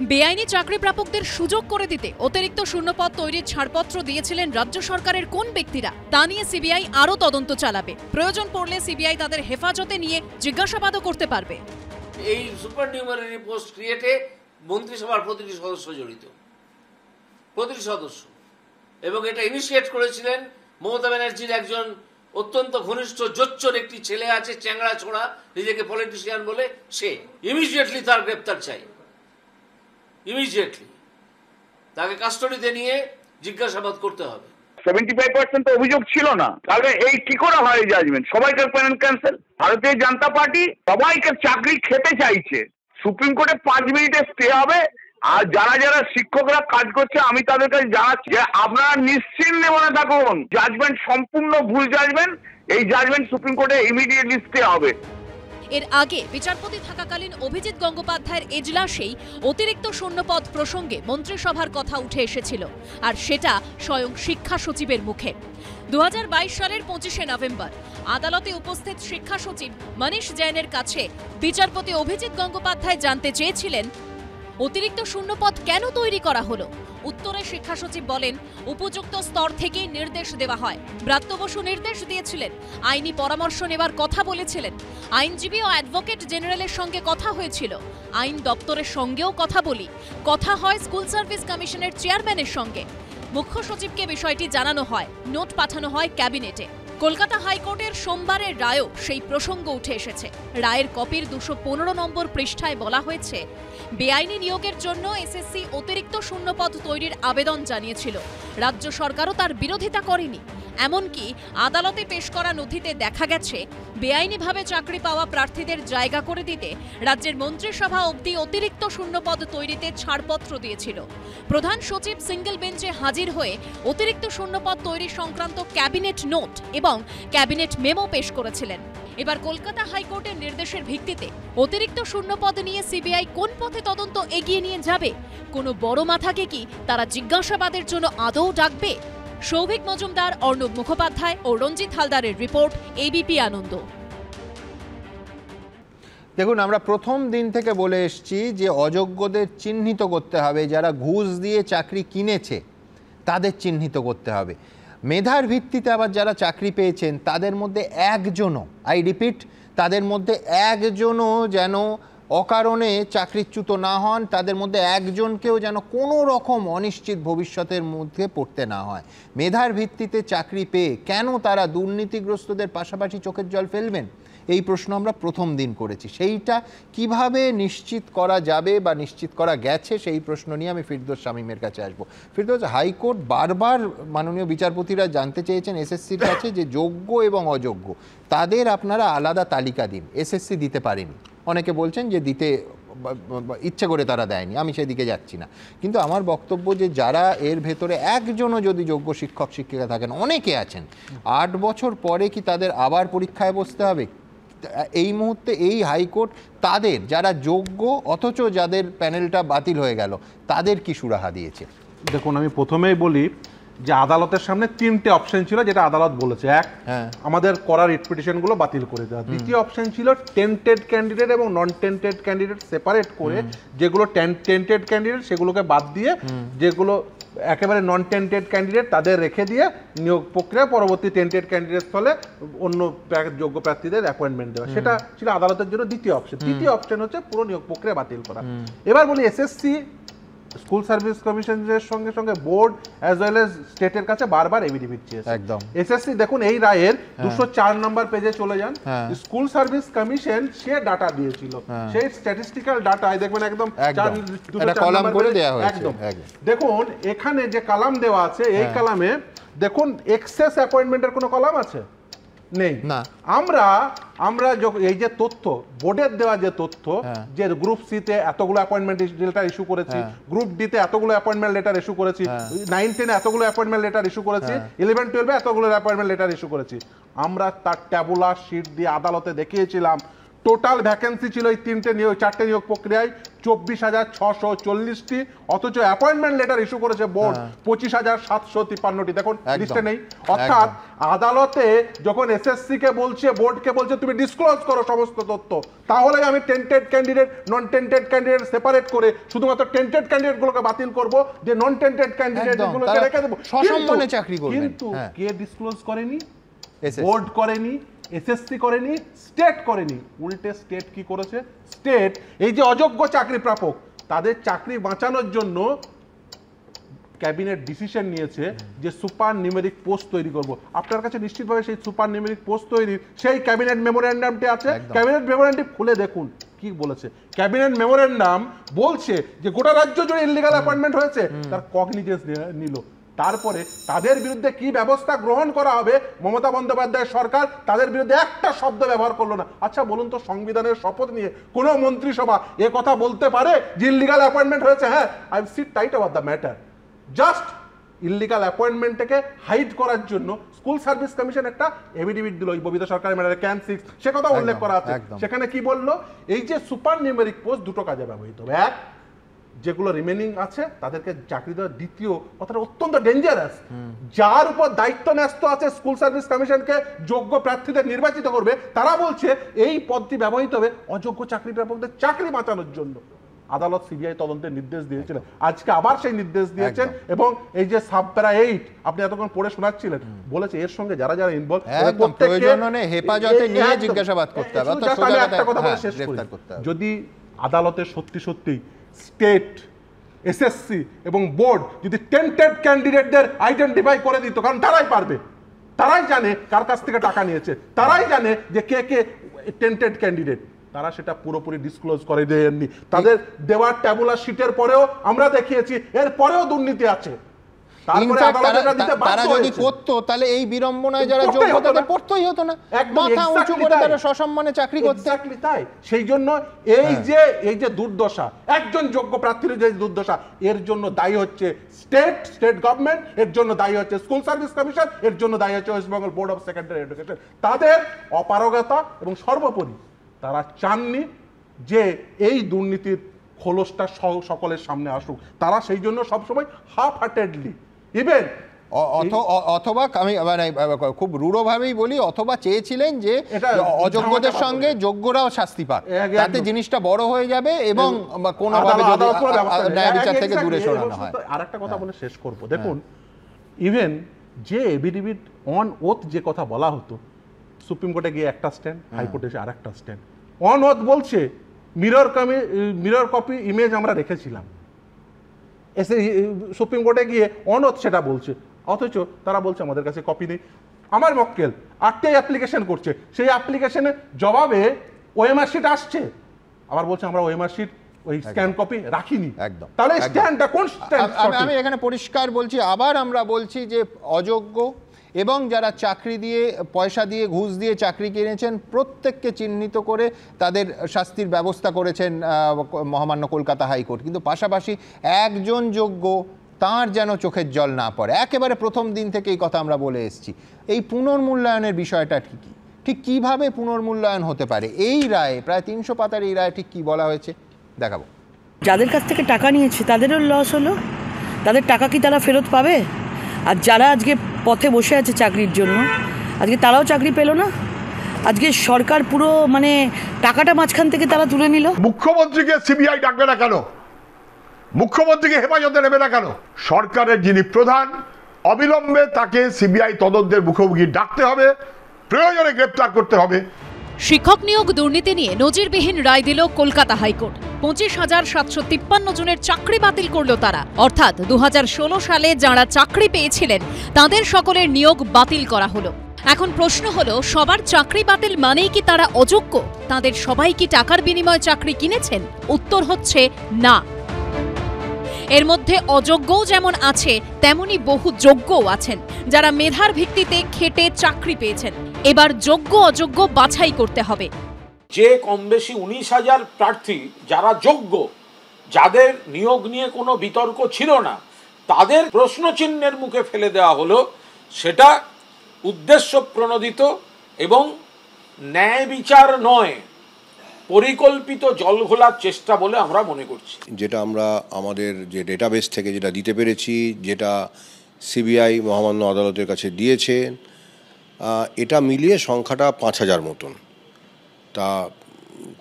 বেআইনি চাকরি প্রাপকদের সুযোগ করে দিতে অতিরিক্ত শূন্যপদ তৈরির ছাড়পত্র দিয়েছিলেন রাজ্য সরকারের কোন ব্যক্তিরা, তা নিয়ে সিবিআই আরও তদন্ত চালাবে। প্রয়োজন পড়লে সিবিআই তাদের হেফাজতে নিয়ে জিজ্ঞাসাবাদও করতে পারবে। এই সুপার নিউমারারি পোস্ট ক্রিয়েটে মন্ত্রিসভার প্রতিটি সদস্য জড়িত, প্রতিটি সদস্য, এবং এটা ইনিশিয়েট করেছিলেন মমতা ব্যানার্জির একজন অত্যন্ত ঘনিষ্ঠ জোচ্চর একটি ছেলে আছে, চ্যাংড়া ছোড়া, নিজেকে পলিটিশিয়ান বলে। সে ইমিডিয়েটলি তার গ্রেপ্তার চাই, ইমিডিয়েটলি তাকে কাস্টডিতে নিয়ে জিজ্ঞাসাবাদ করতে হবে। 75% তো অভিযোগ ছিল না, তাহলে এই কি করে হয় জাজমেন্ট? সবাইকে প্যানেল ক্যান্সেল। ভারতীয় জনতা পার্টি সবাইকে চাকরি খেতে চাইছে। সুপ্রিম কোর্টে 5 মিনিটে স্টে হবে। আর যারা যারা শিক্ষকরা কাজ করছে, আমি তাদের কাছে জানাচ্ছি যে আপনারা নিশ্চিন্তে মনে থাকুন, জাজমেন্ট সম্পূর্ণ ভুল জাজমেন্ট। এই জাজমেন্ট সুপ্রিম কোর্টে ইমিডিয়েটলি স্টে হবে। এর আগে বিচারপতি থাকাকালীন অভিজিৎ গঙ্গোপাধ্যায়ের এজলাসেই অতিরিক্ত শূন্যপদ প্রসঙ্গে মন্ত্রিসভার কথা উঠে এসেছিল, আর সেটা স্বয়ং শিক্ষা সচিবের মুখে। 2022 সালের 25শে নভেম্বর আদালতে উপস্থিত শিক্ষা সচিব মনীষ জৈনের কাছে বিচারপতি অভিজিৎ গঙ্গোপাধ্যায় জানতে চেয়েছিলেন, অতিরিক্ত শূন্যপদ কেন তৈরি করা হলো? উত্তরে শিক্ষা সচিব বলেন, উপযুক্ত স্তর থেকেই নির্দেশ দেওয়া হয়। ব্রাত্য বসু নির্দেশ দিয়েছিলেন, আইনি পরামর্শ নেবার কথা বলেছিলেন, আইনজীবী ও অ্যাডভোকেট জেনারেলের সঙ্গে কথা হয়েছিল, আইন দপ্তরের সঙ্গেও কথা বলি, কথা হয় স্কুল সার্ভিস কমিশনের চেয়ারম্যানের সঙ্গে। মুখ্য সচিবকে বিষয়টি জানানো হয়, নোট পাঠানো হয় ক্যাবিনেটে। কলকাতা হাইকোর্টের সোমবারের রায়েও সেই প্রসঙ্গ উঠে এসেছে। রায়ের কপির 215 নম্বর পৃষ্ঠায় বলা হয়েছে, বেআইনি নিয়োগের জন্য এসএসসি অতিরিক্ত শূন্যপদ তৈরির আবেদন জানিয়েছিল। রাজ্য সরকারও তার বিরোধিতা করেনি। এমনকি আদালতে পেশ করা নথিতে দেখা গেছে বেআইনিভাবে চাকরি পাওয়া প্রার্থীদের জায়গা করে দিতে রাজ্যের মন্ত্রিসভা অবধি অতিরিক্ত শূন্যপদ তৈরিতে ছাড়পত্র দিয়েছিল। প্রধান সচিব সিঙ্গেল বেঞ্চে হাজির হয়ে অতিরিক্ত শূন্যপদ তৈরি সংক্রান্ত ক্যাবিনেট নোট এবং ক্যাবিনেট মেমো পেশ করেছিলেন। এবার কলকাতা হাইকোর্টের নির্দেশের ভিত্তিতে অতিরিক্ত শূন্যপদ নিয়ে সিবিআই কোন পথে তদন্ত এগিয়ে নিয়ে যাবে? কোনো বড় মাথাকে কি তারা জিজ্ঞাসাবাদের জন্য আদৌ ডাকবে? সৌভিক মজুমদার, অর্ণব মুখোপাধ্যায় ও রঞ্জিত হালদারের রিপোর্ট, এবিপি আনন্দ। দেখুন, আমরা প্রথম দিন থেকে বলে এসেছি যে অযোগ্যদের চিহ্নিত করতে হবে, যারা ঘুষ দিয়ে চাকরি কিনেছে তাদের চিহ্নিত করতে হবে। মেধার ভিত্তিতে আবার যারা চাকরি পেয়েছেন তাদের মধ্যে একজনও, আই রিপিট, তাদের মধ্যে একজনও যেন অকারণে চাকরিচ্যুত না হন, তাদের মধ্যে একজনকেও যেন কোনো রকম অনিশ্চিত ভবিষ্যতের মধ্যে পড়তে না হয়। মেধার ভিত্তিতে চাকরি পেয়ে কেন তারা দুর্নীতিগ্রস্তদের পাশাপাশি চোখের জল ফেলবেন, এই প্রশ্ন আমরা প্রথম দিন করেছি। সেইটা কিভাবে নিশ্চিত করা যাবে বা নিশ্চিত করা গেছে, সেই প্রশ্ন নিয়ে আমি ফিরদৌস শামীমের কাছে আসবো। ফিরদৌস, হাইকোর্ট বারবার মাননীয় বিচারপতিরা জানতে চেয়েছেন এসএসসির কাছে যে যোগ্য এবং অযোগ্য তাদের আপনারা আলাদা তালিকা দিন। এসএসসি দিতে পারেনি, অনেকে বলছেন যে দিতে ইচ্ছে করে তারা দেয়নি, আমি সেদিকে যাচ্ছি না। কিন্তু আমার বক্তব্য যে যারা এর ভেতরে একজনও যদি যোগ্য শিক্ষক শিক্ষিকা থাকেন, অনেকে আছেন, 8 বছর পরে কি তাদের আবার পরীক্ষায় বসতে হবে? এই মুহূর্তে এই হাইকোর্ট তাদের যারা যোগ্য অথচ যাদের প্যানেলটা বাতিল হয়ে গেল তাদের কি সুরাহা দিয়েছে? দেখুন, আমি প্রথমেই বলি যে আদালতের সামনে 3টে অপশন ছিল, যেটা আদালত বলেছে। এক, আমাদের করা রিট পিটিশনগুলো বাতিল করে দেওয়া। দ্বিতীয় অপশন ছিল টেন্টেড ক্যান্ডিডেট এবং নন টেন্টেড ক্যান্ডিডেট সেপারেট করে, যেগুলো টেন্টেড ক্যান্ডিডেট সেগুলোকে বাদ দিয়ে যেগুলো একেবারে নন টেন্টেড ক্যান্ডিডেট তাদের রেখে দিয়ে নিয়োগ প্রক্রিয়া পরবর্তী টেন্টেড ক্যান্ডিডেট স্থলে অন্য যোগ্য প্রার্থীদের অ্যাপয়েন্টমেন্ট দেওয়া। সেটা ছিল আদালতের জন্য দ্বিতীয় অপশন। তৃতীয় অপশন হচ্ছে পুরো নিয়োগ প্রক্রিয়া বাতিল করা। এবার বলি, এসএসসি স্কুল সার্ভিস কমিশনের সঙ্গে সঙ্গে বোর্ড অ্যাজ ওয়েল এজ স্টেটের কাছে বারবার এফিডেভিট চেয়েছে। একদম এসএসসি দেখুন এই রায়ের 204 নম্বর পেজে চলে যান, স্কুল সার্ভিস কমিশন সে ডাটা দিয়েছিল, সেই স্ট্যাটিস্টিক্যাল ডাটায় দেখবেন একদম কলাম করে দেওয়া হয়েছে। একদম দেখুন এখানে যে কলাম দেওয়া আছে, এই কলামে দেখুন এক্সেস অ্যাপয়েন্টমেন্টের কোনো কলাম আছে? নেই। না, আমরা এই যে তথ্য বোর্ডের দেওয়া যে তথ্য, যে গ্রুপ সি তে এতগুলো অ্যাপয়েন্টমেন্ট লেটার ইস্যু করেছি, গ্রুপ ডি তে এতগুলো অ্যাপয়েন্টমেন্ট লেটার ইস্যু করেছি, 9-10 এতগুলো অ্যাপয়েন্টমেন্ট লেটার ইস্যু করেছি, 11-12 এতগুলো অ্যাপয়েন্টমেন্ট লেটার ইস্যু করেছি, আমরা তার ট্যাবুলার শিট দিয়ে আদালতে দেখিয়েছিলাম। টোটাল ভ্যাকেন্সি ছিল এই 4টে নিয়োগ প্রক্রিয়ায় 24,640টি, অথচ অ্যাপয়েন্টমেন্ট লেটার ইস্যু করেছে বোর্ড 25,753টি। দেখুন লিস্টে নেই। অর্থাৎ আদালতে যখন এসএসসি কে বলছে, বোর্ডকে বলছে তুমি ডিসক্লোজ করো সমস্ত তথ্য, তাহলে আমি tainted candidate non tainted candidate separate করে শুধুমাত্র টেন্টেড ক্যান্ডিডেট গুলোকে বাতিল করব, যে নন টেন্টেড ক্যান্ডিডেট গুলোকে রেখে দেব, সসম্মানে চাকরি করবেন। কিন্তু কে ডিসক্লোজ করেনি? বোর্ড করেনি, এসএসসি করেনি, স্টেট করেনি। উল্টে স্টেট কি করেছে? স্টেট এই যে অযোগ্য চাকরি প্রাপক তাদের চাকরি বাঁচানোর জন্য ক্যাবিনেট ডিসিশন নিয়েছে যে সুপার নিউমেরিক পোস্ট তৈরি করব। আপনার কাছে নিশ্চিতভাবে সেই সুপার নিউমেরিক পোস্ট তৈরির সেই ক্যাবিনেট মেমোরেন্ডামটি আছে। ক্যাবিনেট মেমোরেন্ডাম খুলে দেখুন কি বলেছে। ক্যাবিনেট মেমোরেন্ডাম বলছে যে গোটা রাজ্য জুড়ে ইললিগাল অ্যাপয়েন্টমেন্ট হয়েছে, তার কগনিজেন্স নিল। তারপরে তাদের বিরুদ্ধে কি ব্যবস্থা গ্রহণ করা হবে, মমতা বন্দ্যোপাধ্যায় সরকার তাদের বিরুদ্ধে একটা শব্দ ব্যবহার করলো না। আচ্ছা বলুন তো, সংবিধানের শপথ নিয়ে কোন মন্ত্রিসভা এ কথা বলতে পারে যে ইললিগাল অ্যাপয়েন্টমেন্ট হয়েছে? হ্যাঁ, I sit tight about the matter. Just illegal অ্যাপয়েন্টমেন্টটাকে হাইড করার জন্য স্কুল সার্ভিস কমিশন একটা এফিডেভিট দিল, ববিতা সরকারের ম্যাটারে ক্যান 6, সে কথা উল্লেখ করা আছে। সেখানে কি বললো? এই যে সুপার নিউমেরিক পোস্ট দুটো কাজে ব্যবহৃত হবে। এক, যেগুলো রিমেনিং আছে তাদেরকে চাকরি দেওয়ার। দ্বিতীয় কথাটা অত্যন্ত ডেঞ্জারাস, যার উপর দায়িত্ব ন্যস্ত আছে স্কুল সার্ভিস কমিশনকে যোগ্য প্রার্থীদের নির্বাচিত করবে, তারা বলছে এই পদটি ব্যবহৃত হবে অযোগ্য চাকরি প্রাপকদের চাকরি বাঁচানোর জন্য। আদালত সিবিআই তদন্তের নির্দেশ দিয়েছিলেন, আজকে আবার সেই নির্দেশ দিয়েছেন। এবং এই যে সাবপ্যারা 8 আপনি এতক্ষণ পড়ে শোনাচ্ছিলেন, বলেছে এর সঙ্গে যারা যারা ইনভলভ হেফাজতে নিয়ে জিজ্ঞাসাবাদ করতে হবে। একটা কথা বলে শেষ করি, যদি আদালতে সত্যি সত্যি স্টেট, এসএসসি এবং বোর্ড যদি টেন্টেড ক্যান্ডিডেটদের আইডেন্টিফাই করে দিত, কারণ তারাই পারবে, তারাই জানে কার কাছ থেকে টাকা নিয়েছে, তারাই জানে যে কে কে টেন্টেড ক্যান্ডিডেট, তারা সেটা পুরোপুরি ডিসক্লোজ করে দেননি। তাদের দেওয়ার ট্যাবুলার শিটের পরেও আমরা দেখিয়েছি এর পরেও দুর্নীতি আছে। তারা যদি করতো তাহলে এই বিড়ম্বনায় যারা যোগ্য তাদের পড়তেই হতো না, মাথা উঁচু করে তারা সসম্মানে চাকরি করতে। তাই সেই জন্য এই যে দুর্দশা, একজন যোগ্য প্রার্থীর যে দুর্দশা, এর জন্য দায়ী হচ্ছে স্টেট গভর্নমেন্ট, এর জন্য দায়ী হচ্ছে স্কুল সার্ভিস কমিশন, এর জন্য দায়ী হচ্ছে West Bengal board of secondary education. তাদের অপারগতা এবং সর্বোপরি তারা চাননি যে এই দুর্নীতির খোলসটা সকলের সামনে আসুক। তারা সেই জন্য সবসময় হাফ হার্টেডলি ইভেন অথবা আমি মানে খুব রূঢ়ভাবেই বলি, অথবা চেয়েছিলেন যে অযোগ্যদের সঙ্গে যোগ্যরাও শাস্তি পাক, তাতে জিনিসটা বড় হয়ে যাবে এবং কোনোভাবে ন্যায় বিচার থেকে দূরে সরানো হয়। আর একটা কথা বলে শেষ করব, দেখুন ইভেন যে এভিডেভিট অন ওথ যে কথা বলা হতো, সুপ্রিম কোর্টে গিয়ে একটা স্ট্যান্ড, হাইকোর্টে এসে আর একটা স্ট্যান্ড। অন ওথ বলছে মিরর কপি ইমেজ আমরা রেখেছিলাম, এসে সুপ্রিম কোর্টে গিয়ে অন ওথ সেটা বলছে, অথচ তারা বলছে আমাদের কাছে কপি নেই। আমার মক্কেল 8টাই অ্যাপ্লিকেশন করছে, সেই অ্যাপ্লিকেশনের জবাবে ওএমআর শিট আসছে, আবার বলছে আমরা ওএমআর শিট ওই স্ক্যান কপি রাখিনি। একদম, তাহলে স্ট্যান্ডটা কোন স্ট্যান্ড? আমি এখানে পরিষ্কার বলছি, আবার আমরা বলছি যে অযোগ্য এবং যারা চাকরি দিয়ে পয়সা দিয়ে ঘুষ দিয়ে চাকরি কিনেছেন প্রত্যেককে চিহ্নিত করে তাদের শাস্তির ব্যবস্থা করেছেন মহামান্য কলকাতা হাইকোর্ট। কিন্তু পাশাপাশি একজন যোগ্য তার যেন চোখের জল না পড়ে, একেবারে প্রথম দিন থেকে এই কথা আমরা বলে এসেছি। এই পুনর্মূল্যায়নের বিষয়টা ঠিক কিভাবে পুনর্মূল্যায়ন হতে পারে? এই রায়ে প্রায় 300 পাতার এই রায়ে ঠিক কি বলা হয়েছে দেখাবো। যাদের কাছ থেকে টাকা নিয়েছে তাদেরও লস হলো, তাদের টাকা কি তারা ফেরত পাবে? আর যারা আজকে পথে বসে আছে চাকরির জন্য, আজকে তারাও চাকরি পেল না। আজকে সরকার পুরো মানে টাকাটা মাঝখান থেকে তারা তুলে নিল। মুখ্যমন্ত্রীকে সিবিআই ডাকবে না কেন? মুখ্যমন্ত্রীকে হেফাজতে নেবে না কেন? সরকারের যিনি প্রধান, অবিলম্বে তাকে সিবিআই তদন্তের মুখোমুখি ডাকতে হবে, প্রয়োজনে গ্রেপ্তার করতে হবে। শিক্ষক নিয়োগ দুর্নীতি নিয়ে নজিরবিহীন রায় দিল কলকাতা হাইকোর্ট। 25,753 জনের চাকরি বাতিল করল তারা। অর্থাৎ 2016 সালে যারা চাকরি পেয়েছিলেন তাদের সকলের নিয়োগ বাতিল করা হলো। এখন প্রশ্ন হলো, সবার চাকরি বাতিল মানেই কি তারা অযোগ্য? তাদের সবাই কি টাকার বিনিময়ে চাকরি কিনেছেন? উত্তর হচ্ছে না। এর মধ্যে অযোগ্যও যেমন আছে তেমনি বহু যোগ্যও আছেন, যারা মেধার ভিত্তিতে খেটে চাকরি পেয়েছেন। এবার যোগ্য অযোগ্য বাছাই করতে হবে। যে কম বেশি 19,000 প্রার্থী যারা যোগ্য, যাদের নিয়োগ নিয়ে কোনো বিতর্ক ছিল না, তাদের প্রশ্নচিহ্নের মুখে ফেলে দেওয়া হলো, সেটা উদ্দেশ্য প্রণোদিত এবং ন্যায় বিচার নয়, পরিকল্পিত জলঘোলার চেষ্টা বলে আমরা মনে করছি। যেটা আমরা আমাদের যে ডেটাবেস থেকে যেটা দিতে পেরেছি, যেটা সিবিআই মহামান্য আদালতের কাছে দিয়েছে, এটা মিলিয়ে সংখ্যাটা 5,000 মতন। তা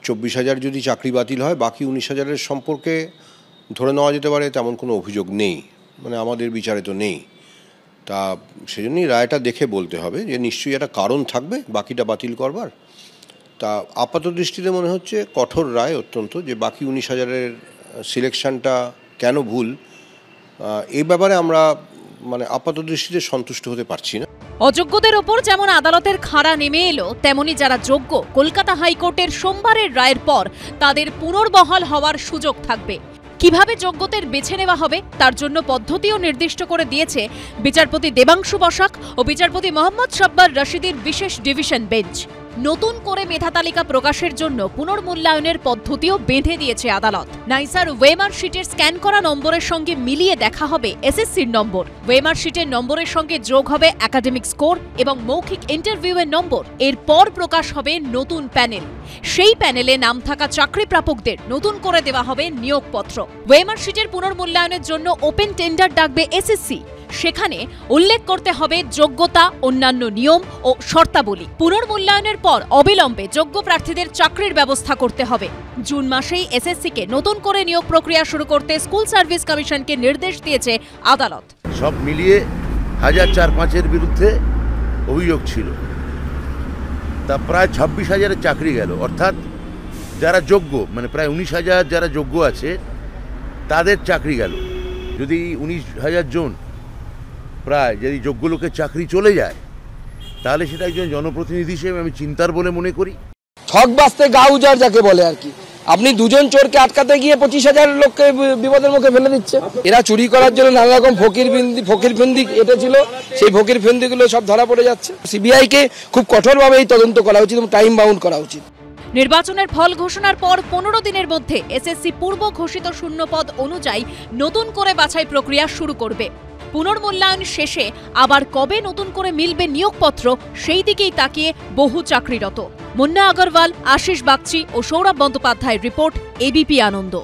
24,000 যদি চাকরি বাতিল হয়, বাকি 19,000-এর সম্পর্কে ধরে নেওয়া যেতে পারে তেমন কোনো অভিযোগ নেই, মানে আমাদের বিচারে তো নেই। তা সেজন্যই রায়টা দেখে বলতে হবে যে নিশ্চয়ই একটা কারণ থাকবে বাকিটা বাতিল করবার। তা আপাত দৃষ্টিতে মনে হচ্ছে কঠোর রায় অত্যন্ত, যে বাকি 19,000-এর সিলেকশনটা কেন ভুল, এই ব্যাপারে আমরা মানে আপাত দৃষ্টিতে সন্তুষ্ট হতে পারছি না। অযোগ্যদের ওপর যেমন আদালতের খাড়া নেমে এলো, তেমনি যারা যোগ্য কলকাতা হাইকোর্টের সোমবারের রায়ের পর তাদের পুনর্বহাল হওয়ার সুযোগ থাকবে। কিভাবে যোগ্যদের বেছে নেওয়া হবে তার জন্য পদ্ধতিও নির্দিষ্ট করে দিয়েছে বিচারপতি দেবাংশু বসাক ও বিচারপতি মোহাম্মদ সাব্বার রশিদের বিশেষ ডিভিশন বেঞ্চ। নতুন করে মেধা তালিকা প্রকাশের জন্য পুনর্মূল্যায়নের পদ্ধতিও বেঁধে দিয়েছে আদালত। নাইসার ওয়েমার শিটের স্ক্যান করা নম্বরের সঙ্গে মিলিয়ে দেখা হবে এসএসসির নম্বর। ওয়েমার শিটের নম্বরের সঙ্গে যোগ হবে একাডেমিক স্কোর এবং মৌখিক ইন্টারভিউয়ের নম্বর। এরপর প্রকাশ হবে নতুন প্যানেল। সেই প্যানেলে নাম থাকা চাকরি প্রাপকদের নতুন করে দেওয়া হবে নিয়োগপত্র। ওয়েমার শিটের পুনর্মূল্যায়নের জন্য ওপেন টেন্ডার ডাকবে এসএসসি। সেখানে উল্লেখ করতে হবে যোগ্যতা, অন্যান্য নিয়ম ও শর্তাবলী। পুনর্মূল্যায়নের পর অবিলম্বে যোগ্য প্রার্থীদের চাকরির ব্যবস্থা করতে হবে। জুন মাসেই এসএসসিকে নতুন করে নিয়োগ প্রক্রিয়া শুরু করতে স্কুল সার্ভিস কমিশনকে নির্দেশ দিয়েছে আদালত। সব মিলিয়ে 1,004-5-এর বিরুদ্ধে অভিযোগ ছিল, তা প্রায় 26,000-এর চাকরি গেল। অর্থাৎ যারা যোগ্য, মানে প্রায় 19,000 যারা যোগ্য আছে তাদের চাকরি গেল। যদি 19,000 জন প্রায় যদি যোগ্য লোকের চাকরি চলে যায়, তাহলে সেটা একজন জনপ্রতিনিধি হিসেবে আমি চিন্তার বলে মনে করি। ছক বাস্তে গা উজাড় যাকে বলে আর কি, আপনি দুজন চোরকে আটকাতে গিয়ে 25,000 লোককে বিপদের মুখে ফেলে দিচ্ছে। এরা চুরি করার জন্য নানা রকম ফকির ফেন্দি এটা ছিল, সেই ফকির ফেন্দিগুলো সব ধরা পড়ে যাচ্ছে। সিবিআইকে খুব কঠোরভাবে এই তদন্ত করা উচিত এবং টাইম বাউন্ড করা উচিত। নির্বাচনের ফল ঘোষণার পর 15 দিনের মধ্যে এসএসসি পূর্ব ঘোষিত শূন্যপদ অনুযায়ী নতুন করে বাছাই প্রক্রিয়া শুরু করবে। পুনর্মূল্যায়ন শেষে আবার কবে নতুন করে মিলবে নিয়োগপত্র, সেই দিকেই তাকিয়ে বহু চাকরিরত। মুন্না আগরওয়াল, আশিস বাগচি ও সৌরভ বন্দ্যোপাধ্যায়ের রিপোর্ট, এবিপি আনন্দ।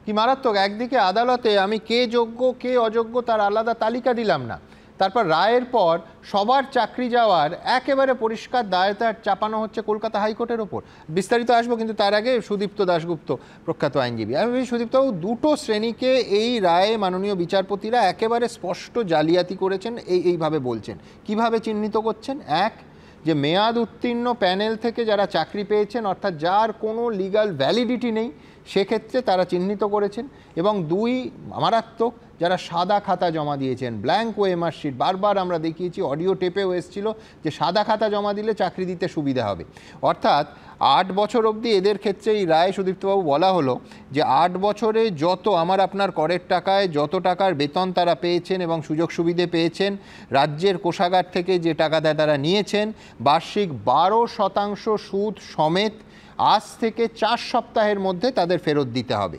কি মারাত্মক! একদিকে আদালতে আমি কে যোগ্য কে অযোগ্য তার আলাদা তালিকা দিলাম না, তারপর রায়ের পর সবার চাকরি যাওয়ার একেবারে পরিষ্কার দায়তার চাপানো হচ্ছে কলকাতা হাইকোর্টের ওপর। বিস্তারিত আসবো, কিন্তু তার আগে সুদীপ্ত দাশগুপ্ত, প্রখ্যাত আইনজীবী। আমি সুদীপ্তবাবু, দুটো শ্রেণীকে এই রায়ে মাননীয় বিচারপতিরা একেবারে স্পষ্ট জালিয়াতি করেছেন এইভাবে বলছেন। কিভাবে চিহ্নিত করছেন? এক, যে মেয়াদ উত্তীর্ণ প্যানেল থেকে যারা চাকরি পেয়েছেন, অর্থাৎ যার কোনো লিগাল ভ্যালিডিটি নেই, সেক্ষেত্রে তারা চিহ্নিত করেছেন। এবং দুই, মারাত্মক, যারা সাদা খাতা জমা দিয়েছেন, ব্ল্যাঙ্ক ওএমআর শিট, বারবার আমরা দেখিয়েছি, অডিও টেপেও এসেছিল যে সাদা খাতা জমা দিলে চাকরি দিতে সুবিধা হবে। অর্থাৎ 8 বছর অবধি এদের ক্ষেত্রে এই রায় সুদীপ্তবাবু বলা হলো যে 8 বছরে যত আমার আপনার করের টাকায় যত টাকার বেতন তারা পেয়েছেন এবং সুযোগ সুবিধে পেয়েছেন, রাজ্যের কোষাগার থেকে যে টাকাটা তারা নিয়েছেন, বার্ষিক 12% সুদ সমেত আজ থেকে 4 সপ্তাহের মধ্যে তাদের ফেরত দিতে হবে।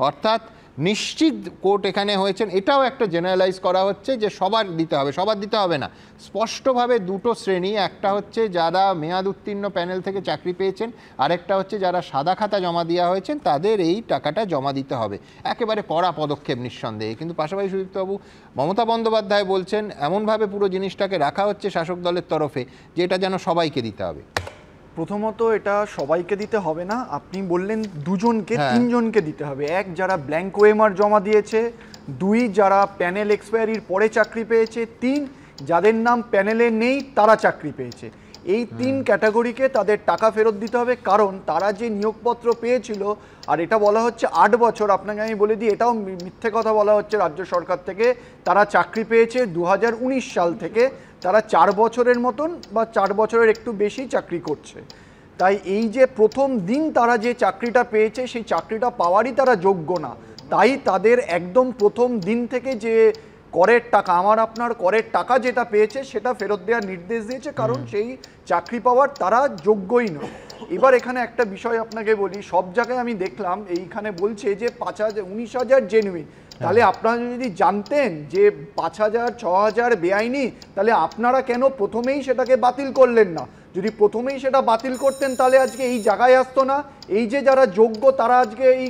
অর্থাৎ নিশ্চিত কোর্ট এখানে হয়েছেন। এটাও একটা জেনারেলাইজ করা হচ্ছে যে সবার দিতে হবে, সবার দিতে হবে না। স্পষ্টভাবে দুটো শ্রেণী, একটা হচ্ছে যারা মেয়াদ উত্তীর্ণ প্যানেল থেকে চাকরি পেয়েছেন, আরেকটা হচ্ছে যারা সাদা খাতা জমা দেওয়া হয়েছেন, তাদের এই টাকাটা জমা দিতে হবে। একেবারে কড়া পদক্ষেপ নিঃসন্দেহে। কিন্তু পাশাপাশি সুদীপ্তবাবু, মমতা বন্দ্যোপাধ্যায় বলছেন এমনভাবে পুরো জিনিসটাকে রাখা হচ্ছে শাসক দলের তরফে যে এটা যেন সবাইকে দিতে হবে। প্রথমত এটা সবাইকে দিতে হবে না, আপনি বললেন দুজনকে, তিনজনকে দিতে হবে। এক, যারা ব্ল্যাঙ্ক ওএমআর জমা দিয়েছে। দুই, যারা প্যানেল এক্সপায়ারির পরে চাকরি পেয়েছে। তিন, যাদের নাম প্যানেলে নেই তারা চাকরি পেয়েছে। এই 3 ক্যাটাগরিকে তাদের টাকা ফেরত দিতে হবে, কারণ তারা যে নিয়োগপত্র পেয়েছিল, আর এটা বলা হচ্ছে 8 বছর। আপনাকে আমি বলে দিই, এটাও মিথ্যে কথা বলা হচ্ছে রাজ্য সরকার থেকে। তারা চাকরি পেয়েছে 2019 সাল থেকে। তারা 4 বছরের মতন বা 4 বছরের একটু বেশি চাকরি করছে। তাই এই যে প্রথম দিন তারা যে চাকরিটা পেয়েছে, সেই চাকরিটা পাওয়ারই তারা যোগ্য না। তাই তাদের একদম প্রথম দিন থেকে যে করের টাকা, আমার আপনার করের টাকা যেটা পেয়েছে সেটা ফেরত দেওয়ার নির্দেশ দিয়েছে, কারণ সেই চাকরি পাওয়ার তারা যোগ্যই নয়। এবার এখানে একটা বিষয় আপনাকে বলি, সব জায়গায় আমি দেখলাম এইখানে বলছে যে 19,000 জেনুইন। তাহলে আপনারা যদি জানতেন যে 5,000 6,000 বেআইনি, তাহলে আপনারা কেন প্রথমেই সেটাকে বাতিল করলেন না? যদি প্রথমেই সেটা বাতিল করতেন তাহলে আজকে এই জায়গায় আসতো না। এই যে যারা যোগ্য তারা আজকে এই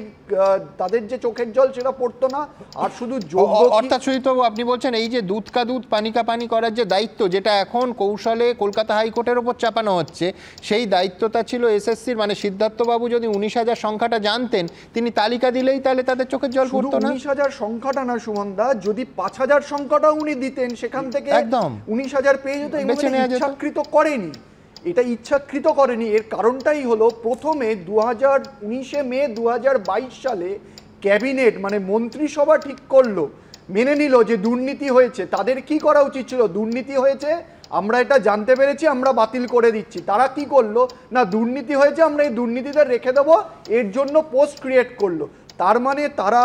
তাদের যে চোখের জল সেটা পড়তো না। আর শুধু যোগ্য, অর্থাৎ সুদীপ্তবাবু আপনি বলছেন এই যে দুধ কা দুধ পানি কা পানি করার যে দায়িত্ব, যেটা এখন কৌশলে কলকাতা হাইকোর্টের ওপর চাপানো হচ্ছে, সেই দায়িত্বটা ছিল এসএসসির। মানে সিদ্ধার্থবাবু যদি 19,000 সংখ্যাটা জানতেন, তিনি তালিকা দিলেই তাহলে তাদের চোখের জল পড়তো না। 19,000 সংখ্যাটা না সুমনদা, যদি 5,000 সংখ্যাটা উনি দিতেন, সেখান থেকে একদম 19,000 পেয়ে যেত। ইচ্ছাকৃত করেনি, এটা ইচ্ছাকৃত করেনি। এর কারণটাই হলো, প্রথমে 2019 মে 2022 সালে ক্যাবিনেট মানে মন্ত্রিসভা ঠিক করলো, মেনে নিল যে দুর্নীতি হয়েছে। তাদের কি করা উচিত ছিল? দুর্নীতি হয়েছে, আমরা এটা জানতে পেরেছি, আমরা বাতিল করে দিচ্ছি। তারা কি করলো না, দুর্নীতি হয়েছে, আমরা এই দুর্নীতিটা রেখে দেবো, এর জন্য পোস্ট ক্রিয়েট করলো। তার মানে তারা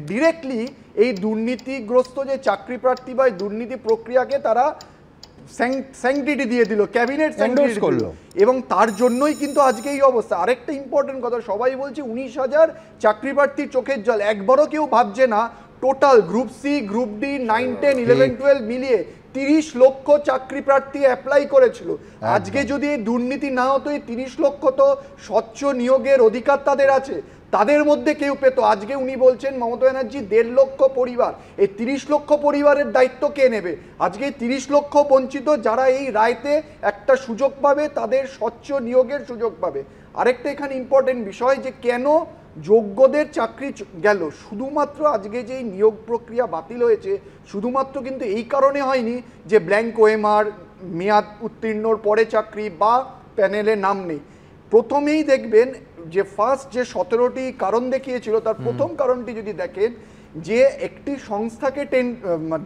ডিরেক্টলি এই দুর্নীতিগ্রস্ত যে চাকরি প্রার্থী বা দুর্নীতি প্রক্রিয়াকে তারা স্যাংটিটি দিয়ে দিল, ক্যাবিনেট স্যাংটিটি করলো, এবং তার জন্যই কিন্তু আজকে এই অবস্থা। আরেকটা ইম্পর্টেন্ট কথা, সবাই বলছে 19,000 চাকরি প্রার্থীর চোখের জল। একবারও কেউ ভাবছে না total group C, group D, 9, 10, 11, 12 মিলিয়ে 30 লক্ষ চাকরি প্রার্থী অ্যাপ্লাই করেছিল। আজকে যদি এই দুর্নীতি না হতো, এই 30 লক্ষ তো স্বচ্ছ নিয়োগের অধিকার তাদের আছে, তাদের মধ্যে কেউ পেত। আজকে উনি বলছেন মমতা ব্যানার্জি 1.5 লক্ষ পরিবার, এই 30 লক্ষ পরিবারের দায়িত্ব কে নেবে? আজকে 30 লক্ষ বঞ্চিত যারা এই রায়তে একটা সুযোগ পাবে, তাদের স্বচ্ছ নিয়োগের সুযোগ পাবে। আরেকটা এখানে ইম্পর্টেন্ট বিষয়, যে কেন যোগ্যদের চাকরি গেল। শুধুমাত্র আজকে যে নিয়োগ প্রক্রিয়া বাতিল হয়েছে, শুধুমাত্র কিন্তু এই কারণে হয়নি যে ব্ল্যাঙ্ক ওএমআর, মেয়াদ উত্তীর্ণর পরে চাকরি বা প্যানেলে নাম নেই। প্রথমেই দেখবেন যে ফার্স্ট যে 17টি কারণ দেখিয়েছিল, তার প্রথম কারণটি যদি দেখেন, যে একটি সংস্থাকে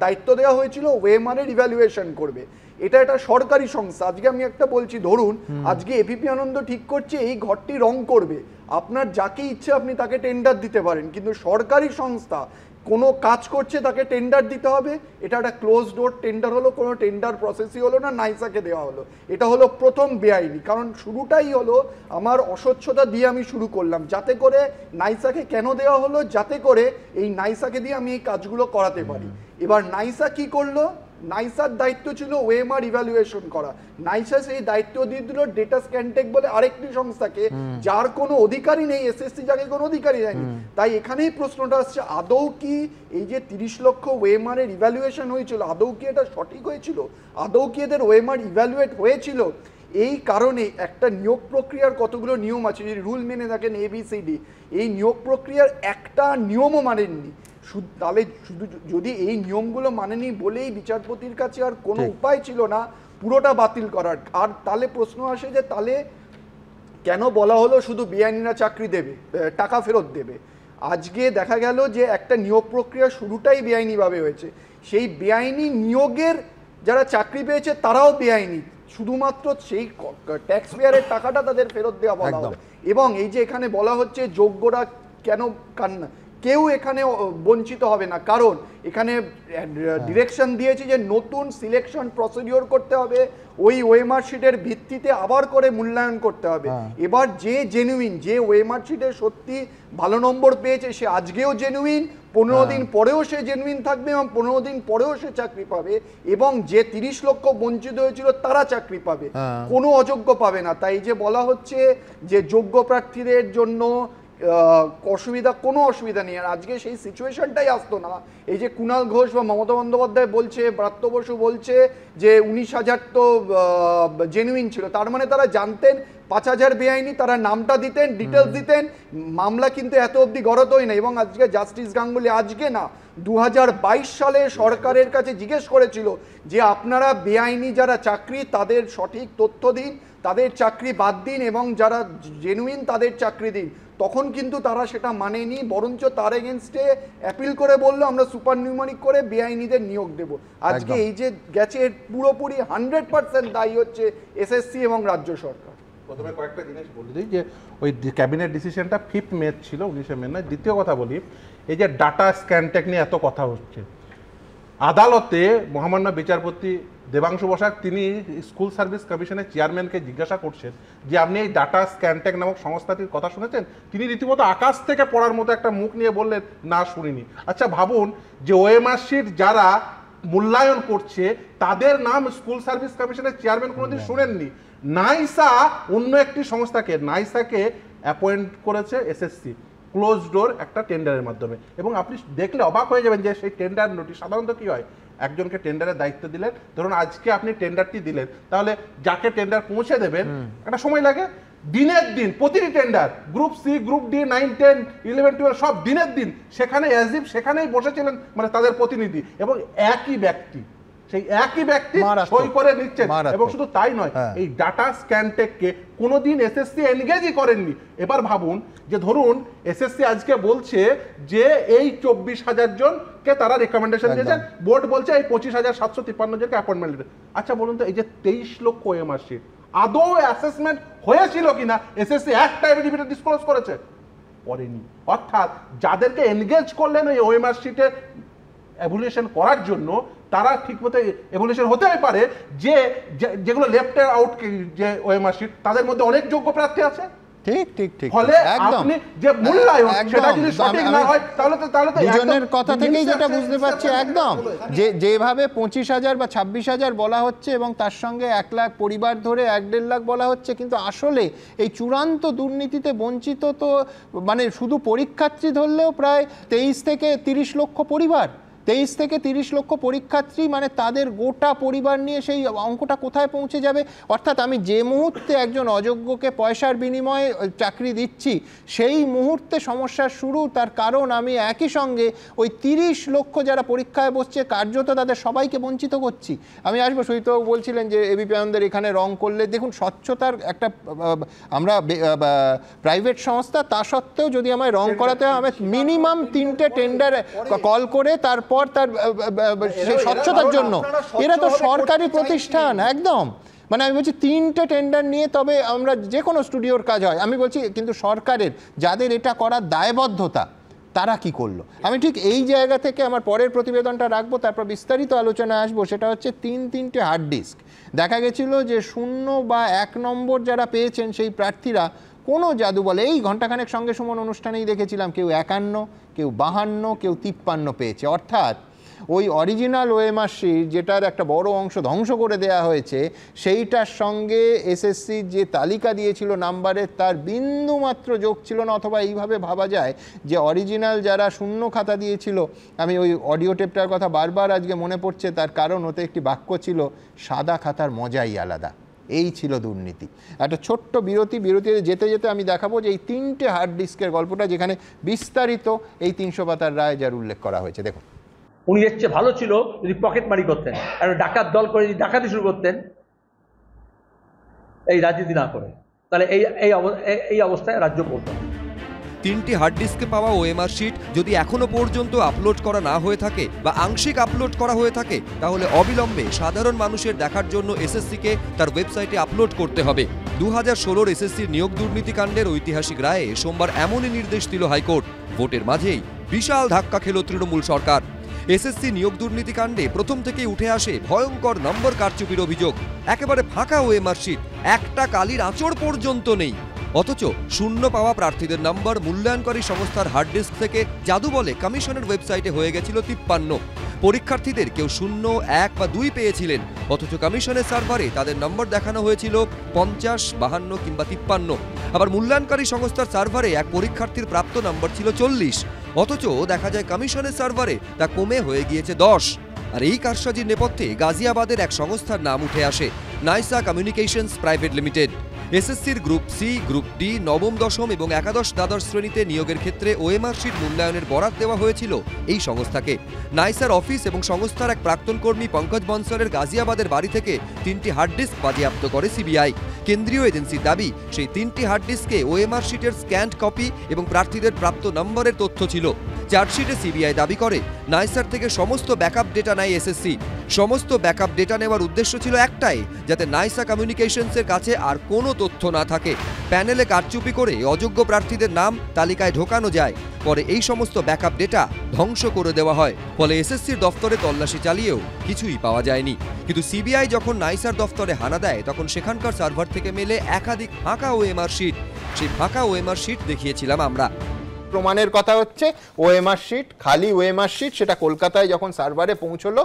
দায়িত্ব দেওয়া হয়েছিল ওএমআর-এর ইভ্যালুয়েশন করবে। এটা একটা সরকারি সংস্থা। আজকে আমি একটা বলছি, ধরুন আজকে এবিপি আনন্দ ঠিক করছে এই ঘরটি রং করবে, আপনার যাকে ইচ্ছে আপনি তাকে টেন্ডার দিতে পারেন, কিন্তু সরকারি সংস্থা কোনো কাজ করছে তাকে টেন্ডার দিতে হবে। এটা একটা ক্লোজ ডোর টেন্ডার হলো, কোনো টেন্ডার প্রসেসই হলো না, নাইসাকে দেওয়া হলো। এটা হলো প্রথম বেআইনি, কারণ শুরুটাই হলো আমার অস্বচ্ছতা দিয়ে আমি শুরু করলাম, যাতে করে নাইসাকে কেন দেওয়া হলো, যাতে করে এই নাইসাকে দিয়ে আমি এই কাজগুলো করাতে পারি। এবার নাইসা কি করলো, নাইসার দায়িত্ব ছিল ওএমআর ইভ্যালুয়েশন করা, নাইসা সেই দায়িত্ব দিয়ে দিল ডেটা স্ক্যানটেক বলে আরেকটি সংস্থাকে, যার কোনো অধিকারই নেই, এসএসসি যাকে কোনো অধিকারই দেয়নি। তাই এখানেই প্রশ্নটা আসছে, আদৌ কি এই যে 30 লক্ষ ওএমআর এর ইভ্যালুয়েশন হয়েছিল, আদৌ কি এটা সঠিক হয়েছিল, আদৌ কি এদের ওএমআর ইভ্যালুয়েট হয়েছিল? এই কারণে একটা নিয়োগ প্রক্রিয়ার কতগুলো নিয়ম আছে, যদি রুল মেনে থাকেন ABCD, এই নিয়োগ প্রক্রিয়ার একটা নিয়মও মানেননি। তাহলে শুধু যদি এই নিয়মগুলো মানেনি বলেই বিচারপতির কাছে আর কোনো উপায় ছিল না পুরোটা বাতিল করার। আর তাহলে প্রশ্ন আসে যে তাহলে কেন বলা হলো শুধু বেআইনিরা চাকরি দেবে, টাকা ফেরত দেবে? আজকে দেখা গেল যে একটা নিয়োগ প্রক্রিয়া শুরুটাই বেআইনিভাবে হয়েছে, সেই বেআইনি নিয়োগের যারা চাকরি পেয়েছে তারাও বেআইনি, শুধুমাত্র সেই ট্যাক্স পেয়ারের টাকাটা তাদের ফেরত দেওয়া বলা হবে। এবং এই যে এখানে বলা হচ্ছে যোগ্যরা কেন কেউ এখানে বঞ্চিত হবে না, কারণ এখানে ডিরেকশন দিয়েছে যে নতুন সিলেকশন প্রসিডিওর করতে হবে, ওই ওএমআর শিটের ভিত্তিতে আবার করে মূল্যায়ন করতে হবে। এবার যে জেনুইন, যে ওএমআর শিটে সত্যি ভালো নম্বর পেয়েছে সে আজকেও জেনুইন, 15 দিন পরেও সে জেনুইন থাকবে এবং 15 দিন পরেও সে চাকরি পাবে, এবং যে 30 লক্ষ বঞ্চিত হয়েছিল তারা চাকরি পাবে, কোনো অযোগ্য পাবে না। তাই যে বলা হচ্ছে যে যোগ্য প্রার্থীদের জন্য অসুবিধা, কোনো অসুবিধা নেই। আর আজকে সেই সিচুয়েশনটাই আসতো না। এই যে কুণাল ঘোষ বা মমতা বন্দ্যোপাধ্যায় বলছে, ব্রাত্য বসু বলছে যে 19,000 তো জেনুইন ছিল, তার মানে তারা জানতেন 5,000 বেআইনি, তারা নামটা দিতেন, ডিটেলস দিতেন, মামলা কিন্তু এত অবধি গড়াতোই না। এবং আজকে জাস্টিস গাঙ্গুলি, আজকে না 2022 সালে সরকারের কাছে জিজ্ঞেস করেছিল যে আপনারা বেআইনি যারা চাকরি তাদের সঠিক তথ্য দিন, তাদের চাকরি বাদ দিন, এবং যারা জেনুইন তাদের চাকরি দিন। তখন কিন্তু তারা সেটা মানেনি, বরঞ্চ তার এগেনস্টে অ্যাপিল করে বললো আমরা সুপার নিউমারিক করে বেআইনিদের নিয়োগ দেব। আজকে এই যে গেছে পুরোপুরি 100% দায়ী হচ্ছে এসএসসি এবং রাজ্য সরকার। প্রথমে কয়েকটা জিনিস বলে দিই যে ওই ক্যাবিনেট ডিসিশনটা 5 মে ছিল, 19 মে নয়। দ্বিতীয় কথা বলি, এই যে ডাটা স্ক্যানটেক নিয়ে এত কথা হচ্ছে, আদালতে মহামান্য বিচারপতি দেবাংশু বসাক তিনি স্কুল সার্ভিস কমিশনের চেয়ারম্যানকে জিজ্ঞাসা করছেন যে আপনি এই ডাটা স্ক্যানটেক নামক সংস্থাটির কথা শুনেছেন? তিনি রীতিমতো আকাশ থেকে পড়ার মতো একটা মুখ নিয়ে বললেন না শুনিনি। আচ্ছা ভাবুন যে ওএমআর শিট যারা মূল্যায়ন করছে তাদের নাম স্কুল সার্ভিস কমিশনের চেয়ারম্যান কোনোদিন শুনেননি। নাইসা অন্য একটি সংস্থাকে, নাইসাকে অ্যাপয়েন্ট করেছে এসএসসি ক্লোজ ডোর একটা টেন্ডারের মাধ্যমে, এবং আপনি দেখলে অবাক হয়ে যাবেন যে সেই টেন্ডার নোটিশ সাধারণত কি হয়, একজনকে টেন্ডারের দায়িত্ব দিলেন, ধরুন আজকে আপনি টেন্ডারটি দিলেন, তাহলে যাকে টেন্ডার পৌঁছে দেবেন একটা সময় লাগে, দিনের দিন প্রতিটি tender, group C, group D, 9, 10, 11, 12 সব দিনের দিন সেখানে অ্যাজিভ সেখানেই বসেছিলেন মানে তাদের প্রতিনিধি, এবং একই ব্যক্তি সেই একই ব্যক্তি সই করে নিচ্ছেন। এবং শুধু তাই নয়, এই ডাটা স্ক্যানটেককে কোনোদিন এসএসসি এনগেজই করেননি। এবার ভাবুন যে ধরুন এসএসসি আজকে বলছে যে এই 24,000 জনকে তারা রেকমেন্ডেশন দিয়েছেন, বোর্ড বলছে এই 25,753 জনকে অ্যাপয়েন্টমেন্ট দিতে। আচ্ছা বলুন তো, এই যে 23 লক্ষ ওএমআর শিট আদৌ অ্যাসেসমেন্ট হয়েছিল কিনা এসএসসি একটা এভিডেভিট ডিসক্লোজ করেছে? করেনি। অর্থাৎ যাদেরকে এনগেজ করলেন ওই ওএমআর শিটে এভ্যালুয়েশন করার জন্য, তারা ঠিকমতো এভ্যালুয়েশন হতেই পারে যে যেগুলো লেফট আউট যে ওএমআর শিট তাদের মধ্যে অনেক যোগ্য প্রার্থী আছে। ঠিক ঠিক ঠিক। ফলে আপনি যে মূল্যায়ন সেটা যদি সঠিক না হয় তাহলে তো দুজনের কথা থেকেই যেটা বুঝতে পারছি একদম যে যেভাবে 25,000 বা 26,000 বলা হচ্ছে এবং তার সঙ্গে 1 লাখ পরিবার ধরে 1-1.5 লাখ বলা হচ্ছে, কিন্তু আসলে এই চূড়ান্ত দুর্নীতিতে বঞ্চিত তো মানে শুধু পরীক্ষার্থী ধরলেও প্রায় 23 থেকে 30 লক্ষ পরিবার, 23 থেকে 30 লক্ষ পরীক্ষার্থী, মানে তাদের গোটা পরিবার নিয়ে সেই অঙ্কটা কোথায় পৌঁছে যাবে? অর্থাৎ আমি যে মুহূর্তে একজন অযোগ্যকে পয়সার বিনিময়ে চাকরি দিচ্ছি সেই মুহূর্তে সমস্যার শুরু। তার কারণ আমি একই সঙ্গে ওই 30 লক্ষ যারা পরীক্ষায় বসছে কার্যত তাদের সবাইকে বঞ্চিত করছি। আমি আসবো, সুজিতবাবু বলছিলেন যে এবিপি আনন্দের এখানে রং করলে দেখুন স্বচ্ছতার একটা, আমরা প্রাইভেট সংস্থা, তা সত্ত্বেও যদি আমায় রং করাতে হয় আমি মিনিমাম 3টে টেন্ডার কল করে তারপর তার স্বচ্ছতার জন্য, এরা তো সরকারি প্রতিষ্ঠান একদম, মানে আমি বলছি 3টে টেন্ডার নিয়ে তবে আমরা যে কোনো স্টুডিওর কাজ হয়। আমি বলছি কিন্তু সরকারের যাদের এটা করার দায়বদ্ধতা তারা কি করলো? আমি ঠিক এই জায়গা থেকে আমার পরের প্রতিবেদনটা রাখবো, তারপর বিস্তারিত আলোচনায় আসবো। সেটা হচ্ছে 3টে হার্ড ডিস্ক। দেখা গেছিল যে 0 বা 1 নম্বর যারা পেয়েছেন সেই প্রার্থীরা কোনো জাদু বলে, এই ঘণ্টাখানেক সঙ্গে সুমন অনুষ্ঠানেই দেখেছিলাম কেউ 51, কেউ 52, কেউ 53 পেয়েছে। অর্থাৎ ওই অরিজিনাল ওএমআর শিট যেটার একটা বড় অংশ ধ্বংস করে দেওয়া হয়েছে সেইটার সঙ্গে এসএসসির যে তালিকা দিয়েছিল নাম্বারের তার বিন্দুমাত্র যোগ ছিল না। অথবা এইভাবে ভাবা যায় যে অরিজিনাল যারা শূন্য খাতা দিয়েছিল, আমি ওই অডিও টেপটার কথা বারবার আজকে মনে পড়ছে, তার কারণ ওতে একটি বাক্য ছিল, সাদা খাতার মজাই আলাদা। এই ছিল দুর্নীতি। একটা ছোট্ট বিরতিতে যেতে যেতে আমি দেখাবো যে এই 3টে হার্ড ডিস্কের গল্পটা, যেখানে বিস্তারিত এই 300 পাতার রায় যার উল্লেখ করা হয়েছে। দেখুন, উনি এর চেয়ে ভালো ছিল যদি পকেটমারি করতেন, আর ডাকাত দল করে যদি ডাকাতি শুরু করতেন, এই রাজনীতি না করে, তাহলে এই অবস্থায় রাজ্য পড়তো। 3টি হার্ড ডিস্কে পাওয়া ওএমআর শিট যদি এখনো পর্যন্ত আপলোড করা না হয়ে থাকে বা আংশিক আপলোড করা হয়ে থাকে, তাহলে অবিলম্বে সাধারণ মানুষের দেখার জন্য এসএসসিকে তার ওয়েবসাইটে আপলোড করতে হবে। 2016 এসএসসির নিয়োগ দুর্নীতিকাণ্ডের ঐতিহাসিক রায়ে সোমবার এমনই নির্দেশ দিল হাইকোর্ট। ভোটের মাঝেই বিশাল ধাক্কা খেল তৃণমূল সরকার। এসএসসি নিয়োগ দুর্নীতিকাণ্ডে প্রথম থেকেই উঠে আসে ভয়ঙ্কর নম্বর কারচুপির অভিযোগ। একেবারে ফাঁকা ওএমআর শিট, একটা কালির আঁচড় পর্যন্ত নেই। অথচ শূন্য পাওয়া প্রার্থীদের নম্বর মূল্যায়নকারী সংস্থার হার্ড ডিস্ক থেকে জাদু বলে কমিশনের ওয়েবসাইটে হয়ে গেছিল 53। পরীক্ষার্থীদের কেউ 0, 1 বা 2 পেয়েছিলেন, অথচ কমিশনের সার্ভারে তাদের নম্বর দেখানো হয়েছিল 50, 52 কিংবা 53। আবার মূল্যায়নকারী সংস্থার সার্ভারে এক পরীক্ষার্থীর প্রাপ্ত নম্বর ছিল 40, অথচ দেখা যায় কমিশনের সার্ভারে তা কমে হয়ে গিয়েছে 10। আর এই কারসাজির নেপথ্যে গাজিয়াবাদের এক সংস্থার নাম উঠে আসে, নাইসা কমিউনিকেশনস প্রাইভেট লিমিটেড। এসএসসির গ্রুপ সি, গ্রুপ ডি, নবম, দশম এবং একাদশ দ্বাদশ শ্রেণীতে নিয়োগের ক্ষেত্রে ওএমআর শিট মূল্যায়নের বরাত দেওয়া হয়েছিল এই সংস্থাকে। নাইসার অফিস এবং সংস্থার এক প্রাক্তন কর্মী পঙ্কজ বনসলের গাজিয়াবাদের বাড়ি থেকে 3টি হার্ড ডিস্ক বাজেয়াপ্ত করে সিবিআই। কেন্দ্রীয় এজেন্সির দাবি, সেই 3টি হার্ড ডিস্কে ওএমআর শিটের স্ক্যান্ড কপি এবং প্রার্থীদের প্রাপ্ত নম্বরের তথ্য ছিল। চার্জশিটে সিবিআই দাবি করে নাইসার থেকে সমস্ত ব্যাকআপ ডেটা নেয় এসএসসি। সমস্ত ব্যাকআপ ডেটা নেওয়ার উদ্দেশ্য ছিল একটাই, যাতে নাইসা কমিউনিকেশনসের কাছে আর কোনো তথ্য না থাকে। প্যানেলে কারচুপি করে অযোগ্য প্রার্থীদের নাম তালিকায় ঢোকানো যায়। পরে এই সমস্ত ব্যাকআপ ডেটা ধ্বংস করে দেওয়া হয়। ফলে এসএসসির দফতরে তল্লাশি চালিয়েও কিছুই পাওয়া যায়নি। কিন্তু সিবিআই যখন নাইসার দফতরে হানা দেয়, তখন সেখানকার সার্ভার থেকে মেলে একাধিক ফাঁকা ওএমআর শিট। সেই ফাঁকা ওএমআর শিট দেখিয়েছিলাম আমরা। প্রমাণের কথা হচ্ছে ওএমআর শিট, খালি ওএমআর শিট, সেটা কলকাতায় যখন সার্ভারে পৌঁছলো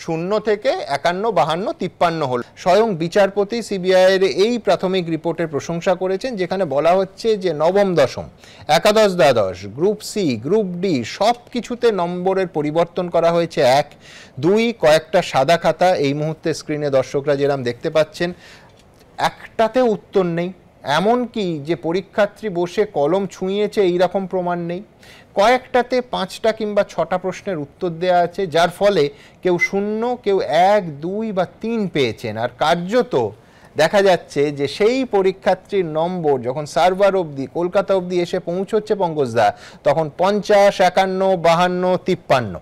0 থেকে 51, 52, 53 হল। স্বয়ং বিচারপতি সিবিআইয়ের এই প্রাথমিক রিপোর্টের প্রশংসা করেছেন, যেখানে বলা হচ্ছে যে নবম, দশম, একাদশ, দ্বাদশ, গ্রুপ সি, গ্রুপ ডি সব কিছুতে নম্বরের পরিবর্তন করা হয়েছে 1, 2, কয়েকটা সাদা খাতা এই মুহূর্তে স্ক্রিনে দর্শকরা যেরকম দেখতে পাচ্ছেন, একটাতে উত্তর নেই। এমনকি যে পরীক্ষার্থী বসে কলম ছুঁয়েছে এইরকম প্রমাণ নেই। কয়েকটাতে 5টা কিংবা 6টা প্রশ্নের উত্তর দেওয়া আছে, যার ফলে কেউ 0, কেউ 1, 2 বা 3 পেয়েছেন। আর কার্যত দেখা যাচ্ছে যে সেই পরীক্ষার্থীর নম্বর যখন সার্ভার অবধি, কলকাতা অবধি এসে পৌঁছচ্ছে পঙ্কজদা, তখন 50, 51, 52, 53।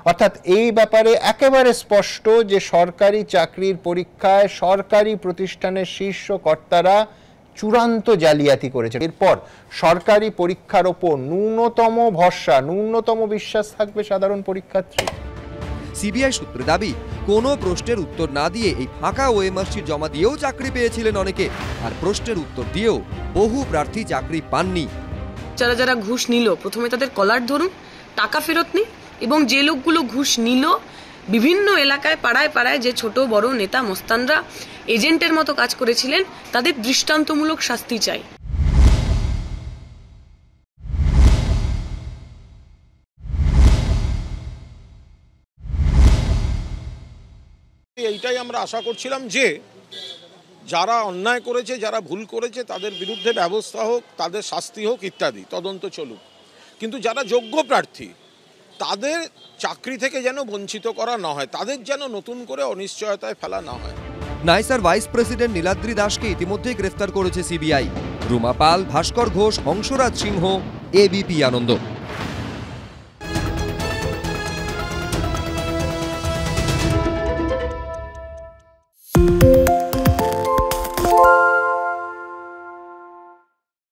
অর্থাৎ এই ব্যাপারে একেবারে স্পষ্ট যে সরকারি চাকরির পরীক্ষায় সরকারি প্রতিষ্ঠানের শীর্ষ কর্তারা চূড়ান্ত জালিয়াতি করেছে। এরপর সরকারি পরীক্ষার ওপর ন্যূনতম ভরসা, ন্যূনতম বিশ্বাস থাকবে সাধারণ পরীক্ষার্থী। সিবিআই সূত্রে দাবি, কোনো প্রশ্নের উত্তর না দিয়ে এই ফাঁকা ওএমআর শিট জমা দিয়েও চাকরি পেয়েছিলেন অনেকে, আর প্রশ্নের উত্তর দিয়েও বহু প্রার্থী চাকরি পাননি। যারা যারা ঘুষ নিল, প্রথমে তাদের কলার ধরুন, টাকা ফেরত নিন, এবং যে লোকগুলো ঘুষ নিল বিভিন্ন এলাকায় পাড়ায় পাড়ায় যে ছোট বড় নেতা মস্তানরা এজেন্টের মতো কাজ করেছিলেন, তাদের দৃষ্টান্তমূলক শাস্তি চাই। এইটাই আমরা আশা করছিলাম যে যারা অন্যায় করেছে, যারা ভুল করেছে তাদের বিরুদ্ধে ব্যবস্থা হোক, তাদের শাস্তি হোক ইত্যাদি, তদন্ত চলুক। কিন্তু যারা যোগ্য প্রার্থী তাদের চাকরি থেকে যেন বঞ্চিত করা না হয়, তাদের যেন নতুন করে অনিশ্চয়তায় ফেলা না হয়। নাইসার ভাইস প্রেসিডেন্ট নীলাদ্রি দাসকে ইতিমধ্যেই গ্রেফতার করেছে সিবিআই। রুমা পাল, ভাস্কর ঘোষ, হংসরাজ সিংহ, এবিপি আনন্দ।